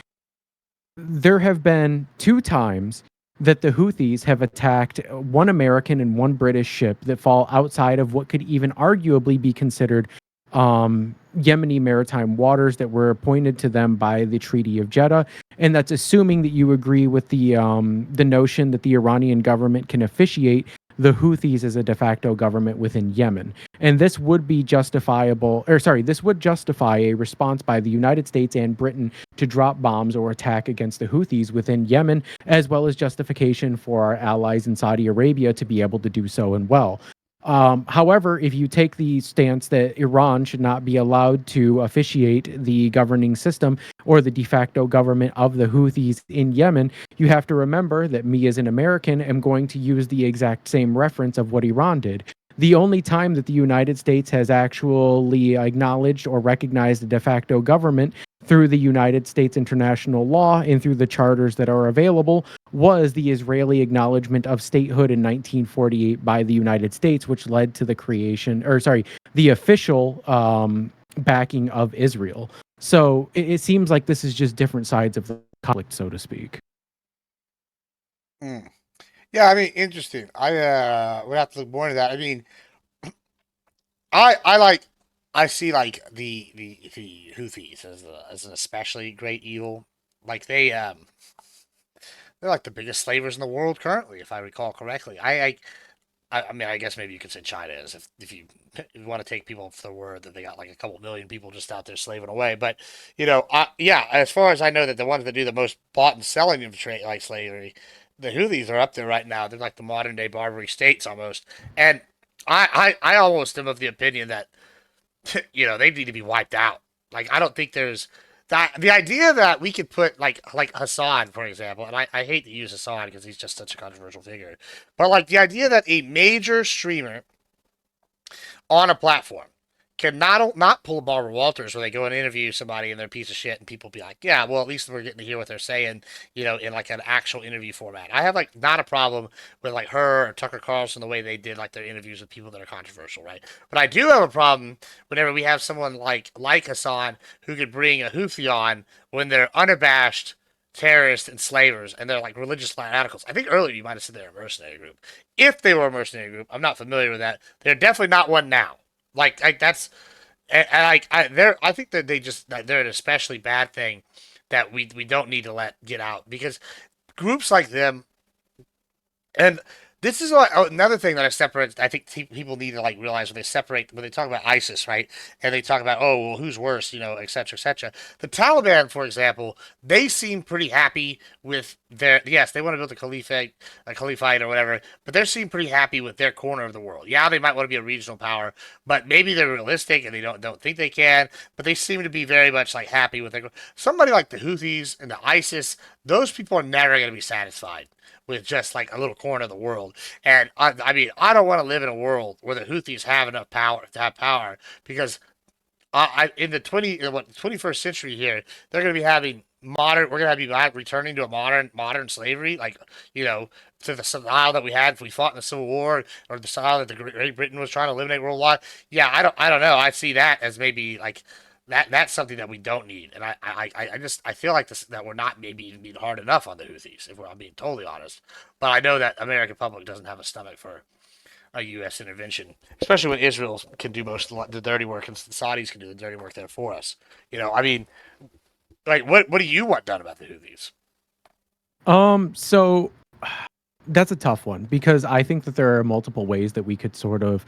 there have been two times that the Houthis have attacked one American and one British ship that fall outside of what could even arguably be considered Yemeni maritime waters that were appointed to them by the Treaty of Jeddah. and that's assuming that you agree with the notion that the Iranian government can officiate the Houthis as a de facto government within Yemen. And this would be justifiable, or sorry, this would justify a response by the United States and Britain to drop bombs or attack against the Houthis within Yemen, as well as justification for our allies in Saudi Arabia to be able to do so and well. However, if you take the stance that Iran should not be allowed to officiate the governing system or the de facto government of the Houthis in Yemen, you have to remember that me as an American am going to use the exact same reference of what Iran did. The only time that the United States has actually acknowledged or recognized a de facto government through the United States international law and through the charters that are available was the Israeli acknowledgement of statehood in 1948 by the United States, which led to the creation, or sorry, the official backing of Israel. So it seems like this is just different sides of the conflict, so to speak. Mm. Yeah, I mean, interesting. We have to look more into that. I mean, I like I see like the Houthis as an especially great evil. Like they're like the biggest slavers in the world currently, if I recall correctly. I mean, I guess maybe you could say China is if you want to take people for the word that they got like a couple million people just out there slaving away. But yeah, as far as I know, that the ones that do the most bought and selling of trade like slavery, the Houthis are up there right now. They're like the modern day Barbary states almost, and I almost am of the opinion that they need to be wiped out. Like I don't think there's that the idea that we could put like Hassan, for example, and I hate to use Hassan because he's just such a controversial figure, but like the idea that a major streamer on a platform can not pull a Barbara Walters where they go and interview somebody and they're a piece of shit and people be like, yeah, well at least we're getting to hear what they're saying, in like an actual interview format. I have like not a problem with like her or Tucker Carlson the way they did like their interviews with people that are controversial, right? But I do have a problem whenever we have someone like Hassan who could bring a Houthi on when they're unabashed terrorists and slavers and they're like religious radicals. I think earlier you might have said they're a mercenary group. If they were a mercenary group, I'm not familiar with that. They're definitely not one now. Like that's and I think that they're an especially bad thing that we don't need to let get out because groups like them and this is another thing that I separate. I think people need to like realize when they talk about ISIS, right? And they talk about well, who's worse, et cetera, et cetera. The Taliban, for example, they seem pretty happy with their yes, they want to build a caliphate or whatever, but they seem pretty happy with their corner of the world. Yeah, they might want to be a regional power, but maybe they're realistic and they don't think they can. But they seem to be very much like happy with their somebody like the Houthis and the ISIS. Those people are never going to be satisfied with just like a little corner of the world. And I mean, I don't want to live in a world where the Houthis have enough power to have power because in the 21st century here, they're going to be having modern. We're going to be returning to a modern slavery, like to the style that we had if we fought in the Civil War, or the style that the Great Britain was trying to eliminate worldwide. Yeah, I don't know. I see that as maybe like that's something that we don't need, and I feel like that we're not maybe even being hard enough on the Houthis, if I'm being totally honest. But I know that American public doesn't have a stomach for a U.S. intervention, especially when Israel can do most of the dirty work and the Saudis can do the dirty work there for us. I mean, like what do you want done about the Houthis? So that's a tough one because I think that there are multiple ways that we could sort of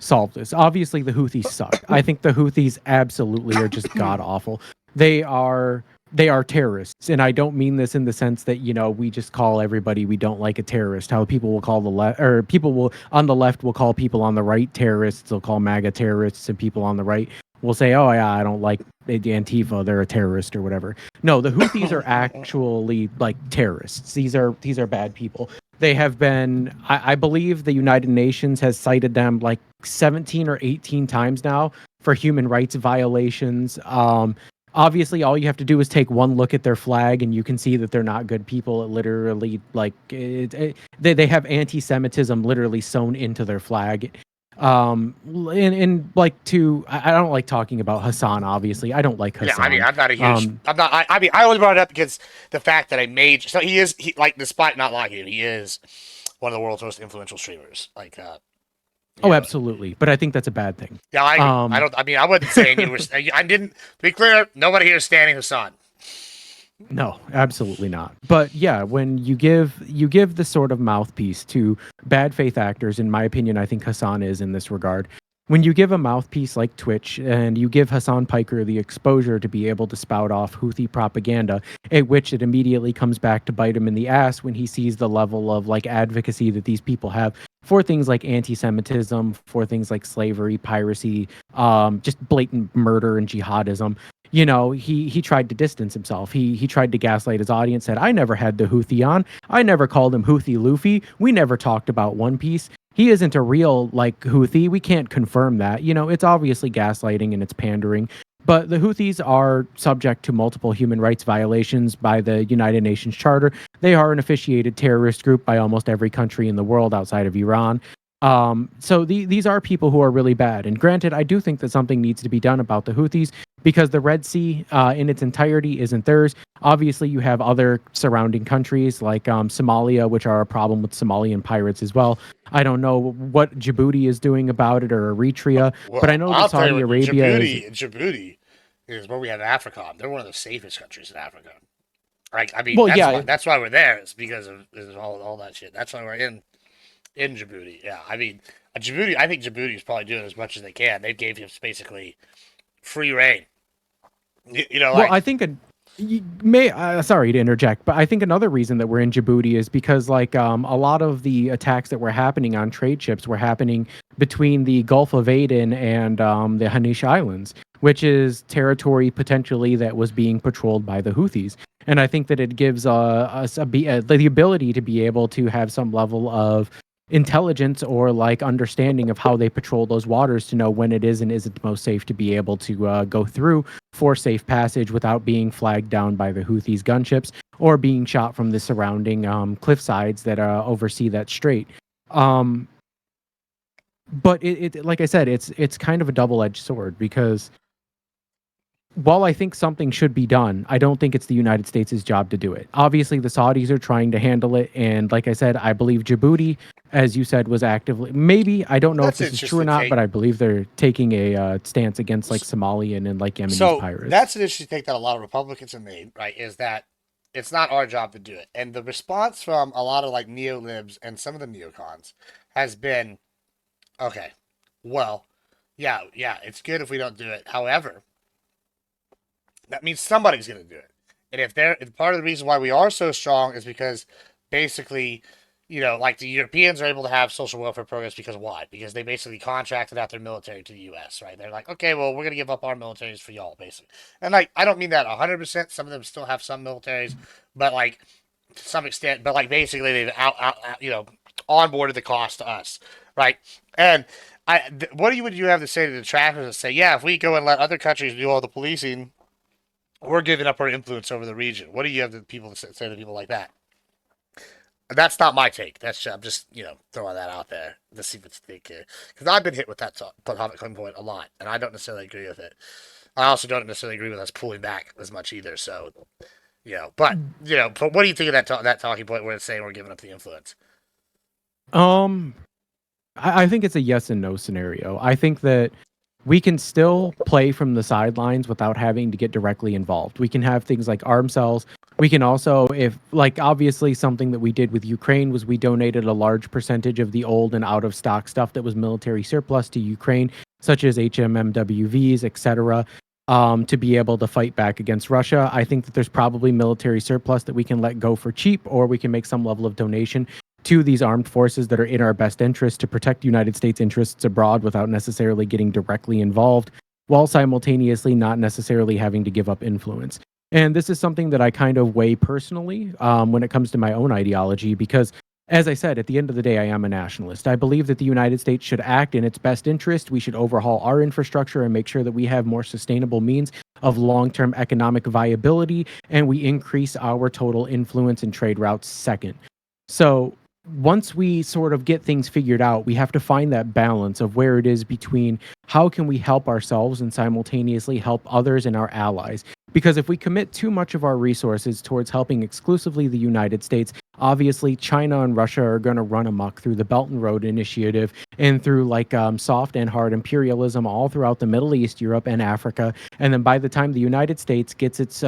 solve this. Obviously, the Houthis suck. I think the Houthis absolutely are just god awful. They are terrorists, and I don't mean this in the sense that we just call everybody we don't like a terrorist. How people will call the left, or people will on the left will call people on the right terrorists. They'll call MAGA terrorists, and people on the right will say, "Oh yeah, I don't like the Antifa. They're a terrorist or whatever." No, the Houthis are actually like terrorists. These are bad people. They have been, I believe the United Nations has cited them like 17 or 18 times now for human rights violations. Obviously, all you have to do is take one look at their flag and you can see that they're not good people. It literally, they have anti-Semitism literally sewn into their flag. And like I don't like talking about Hassan, obviously. I don't like Yeah, I mean, Hassan. I'm not a huge. I'm not. I mean, I only brought it up because the fact that a major. So like, despite not liking him, he is one of the world's most influential streamers. Like, Oh, you know. absolutely. But I think that's a bad thing. Yeah, I agree. I Um, don't. I mean, I wasn't saying you were. I didn't. To be clear, nobody here is standing Hassan. No, absolutely not. But yeah, when you give the sort of mouthpiece to bad faith actors, in my opinion, I think Hassan is in this regard. When you give a mouthpiece like Twitch and you give Hassan Piker the exposure to be able to spout off Houthi propaganda, at which it immediately comes back to bite him in the ass when he sees the level of like advocacy that these people have for things like anti-Semitism, for things like slavery, piracy, just blatant murder and jihadism. He tried to distance himself. He tried to gaslight his audience, said, I never had the Houthi on. I never called him Houthi Luffy. We never talked about One Piece. He isn't a real like Houthi. We can't confirm that. It's obviously gaslighting and it's pandering. But the Houthis are subject to multiple human rights violations by the United Nations Charter. They are an officiated terrorist group by almost every country in the world outside of Iran. So these are people who are really bad. And granted, I do think that something needs to be done about the Houthis because the Red Sea in its entirety isn't theirs. Obviously, you have other surrounding countries like Somalia, which are a problem with Somalian pirates as well. I don't know what Djibouti is doing about it or Eritrea, but I Well, know that I'll tell you Saudi what, Arabia is. Djibouti is where we have Africa. They're one of the safest countries in Africa. Like, I mean, Well, yeah, that's why we're there. It's because of is all that shit. That's why we're in Djibouti. Yeah, I mean, Djibouti. I think Djibouti is probably doing as much as they can. They gave him basically free reign. Well, Like I think sorry to interject, but I think another reason that we're in Djibouti is because a lot of the attacks that were happening on trade ships were happening between the Gulf of Aden and the Hanish Islands, which is territory potentially that was being patrolled by the Houthis. And I think that it gives us the ability to be able to have some level of intelligence or like understanding of how they patrol those waters to know when it is and isn't most safe to be able to go through for safe passage without being flagged down by the Houthis gunships or being shot from the surrounding cliff sides that oversee that strait. Um, but like I said, it's kind of a double-edged sword because while I think something should be done, I don't think it's the United States' job to do it. Obviously, the Saudis are trying to handle it. And like I said, I believe Djibouti, as you said, was actively, maybe, I don't know if that's this is true or interesting not, but take. I believe they're taking a stance against like Somalian and like Yemenis So pirates. that's an interesting take that a lot of Republicans have made. Right, is that it's not our job to do it, and the response from a lot of like neo libs and some of the neocons has been okay. Well, yeah, it's good if we don't do it. However, that means somebody's going to do it. And if part of the reason why we are so strong is because basically, like the Europeans are able to have social welfare programs because why? Because they basically contracted out their military to the U.S. Right? They're like, okay, well, we're going to give up our militaries for y'all, basically. And like, I don't mean that 100%. Some of them still have some militaries, but like to some extent. But like, basically, they've onboarded the cost to us, right? And what would you have to say to the trackers that say, yeah, if we go and let other countries do all the policing, we're giving up our influence over the region. What do you have to people to say to people like that? That's not my take. I'm just throwing that out there to see if it's think here because I've been hit with that topic point a lot, and I don't necessarily agree with it. I also don't necessarily agree with us pulling back as much either. So but what do you think of that talking point where it's saying we're giving up the influence? Um, I think it's a yes and no scenario. I think that we can still play from the sidelines without having to get directly involved. We can have things like arm cells. We can also, if like obviously something that we did with Ukraine was we donated a large percentage of the old and out of stock stuff that was military surplus to Ukraine, such as HMMWVs, etc. To be able to fight back against Russia. I think that there's probably military surplus that we can let go for cheap, or we can make some level of donation to these armed forces that are in our best interest to protect United States interests abroad without necessarily getting directly involved, while simultaneously not necessarily having to give up influence. And this is something that I kind of weigh personally when it comes to my own ideology, because as I said, at the end of the day, I am a nationalist. I believe that the United States should act in its best interest. We should overhaul our infrastructure and make sure that we have more sustainable means of long term economic viability, and we increase our total influence and trade routes second. So once we sort of get things figured out, we have to find that balance of where it is between how can we help ourselves and simultaneously help others and our allies. Because if we commit too much of our resources towards helping exclusively the United States, obviously China and Russia are going to run amok through the Belt and Road Initiative and through soft and hard imperialism all throughout the Middle East, Europe, and Africa. And then by the time the United States gets its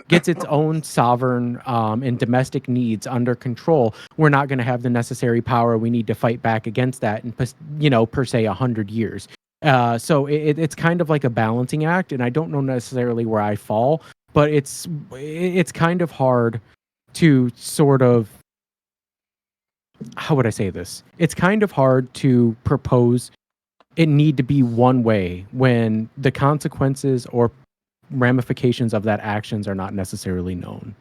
gets its own sovereign and domestic needs under control, we're not going to have the necessary power we need to fight back against that in, per se, 100 years. So it's kind of like a balancing act, and I don't know necessarily where I fall, but it's kind of hard to sort of, how would I say this? It's kind of hard to propose it need to be one way when the consequences or ramifications of that actions are not necessarily known.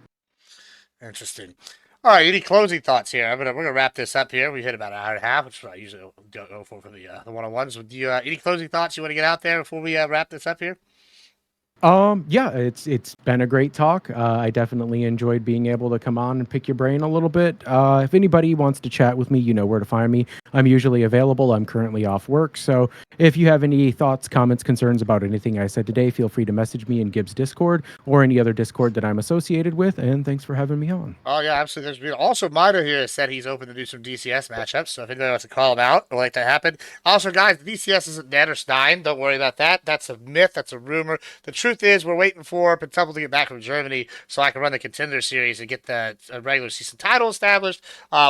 Interesting. All right, any closing thoughts here? We're gonna wrap this up here. We hit about an hour and a half, which I usually don't go for the one on ones. Do you any closing thoughts you want to get out there before we wrap this up here? Yeah, it's been a great talk. I definitely enjoyed being able to come on and pick your brain a little bit. If anybody wants to chat with me, you know where to find me. I'm usually available. I'm currently off work, so if you have any thoughts, comments, concerns about anything I said today, feel free to message me in Gibbs Discord or any other Discord that I'm associated with. And thanks for having me on. Oh yeah, absolutely. There's also Mito here said he's open to do some DCS matchups. So if anybody wants to call him out or like that happen. Also, guys, the DCS isn't dead or dying. Don't worry about that. That's a myth. That's a rumor. The truth is, we're waiting for Pentumble to get back from Germany so I can run the Contender Series and get the regular season title established.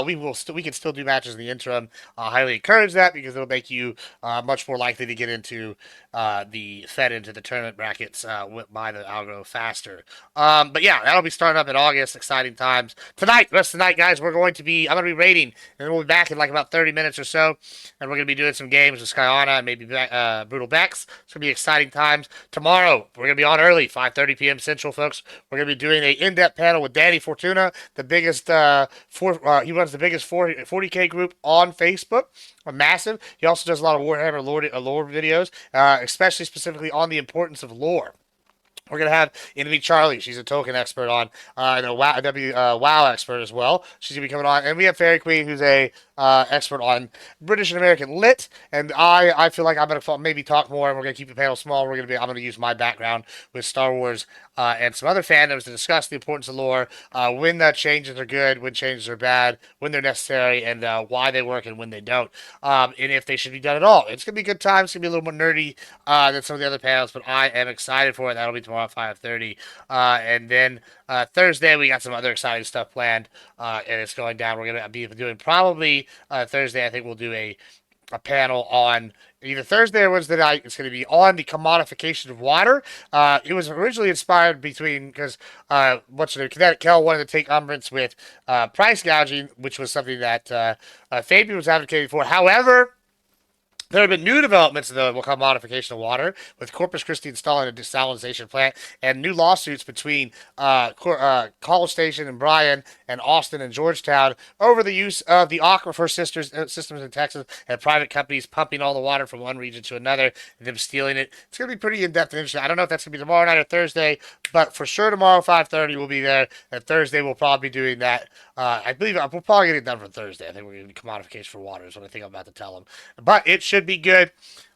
We can still do matches in the interim. I highly encourage that because it'll make you much more likely to get into the fed into the tournament brackets by the algo faster. But yeah, that'll be starting up in August. Exciting times. Tonight, rest of the night, guys, I'm going to be rating, and we'll be back in like about 30 minutes or so, and we're going to be doing some games with Skyana and maybe Brutal Bex. It's going to be exciting times. Tomorrow, we're going to be on early, 5:30 p.m. Central, folks. We're going to be doing a in-depth panel with Danny Fortuna, the biggest, he runs the biggest 40K group on Facebook. Massive. He also does a lot of Warhammer lore videos, especially specifically on the importance of lore. We're gonna have Enemy Charlie. She's a token expert on, and WoW expert as well. She's gonna be coming on, and we have Fairy Queen, who's a expert on British and American lit. And I feel like I'm gonna maybe talk more, and we're gonna keep the panel small. I'm gonna use my background with Star Wars and some other fandoms to discuss the importance of lore, when the changes are good, when changes are bad, when they're necessary, and why they work and when they don't, and if they should be done at all. It's gonna be a good time. It's gonna be a little more nerdy than some of the other panels, but I am excited for it. That'll be tomorrow at 5:30, and then Thursday we got some other exciting stuff planned, and it's going down. We're gonna be doing probably Thursday. I think we'll do a panel on either Thursday or Wednesday night. It's going to be on the commodification of water. It was originally inspired because Kinetic Kel wanted to take umbrance with price gouging, which was something that Fabian was advocating for. However, there have been new developments in the modification of water, with Corpus Christi installing a desalinization plant, and new lawsuits between College Station and Bryan and Austin and Georgetown over the use of the aquifer systems in Texas, and private companies pumping all the water from one region to another and them stealing it. It's going to be pretty in-depth and interesting. I don't know if that's going to be tomorrow night or Thursday, but for sure tomorrow 5:30 we'll be there, and Thursday we'll probably be doing that. I believe we'll probably get it done for Thursday. I think we're going to do commodification for water is what I think I'm about to tell them. But it should be good.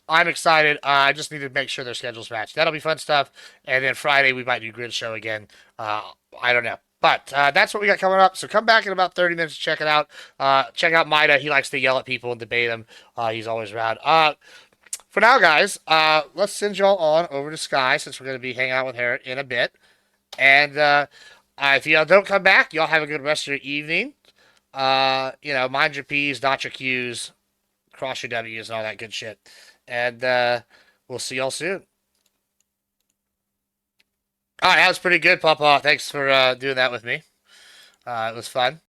I'm excited. I just need to make sure their schedules match. That'll be fun stuff. And then Friday we might do Grid Show again. I don't know. But that's what we got coming up. So come back in about 30 minutes to check it out. Check out Mida. He likes to yell at people and debate them. He's always around. For now, guys, let's send y'all on over to Sky since we're going to be hanging out with her in a bit. And if y'all don't come back, y'all have a good rest of your evening. Mind your P's, dot your Q's, cross your W's, and all that good shit. And we'll see y'all soon. All right, that was pretty good, Papa. Thanks for doing that with me. It was fun.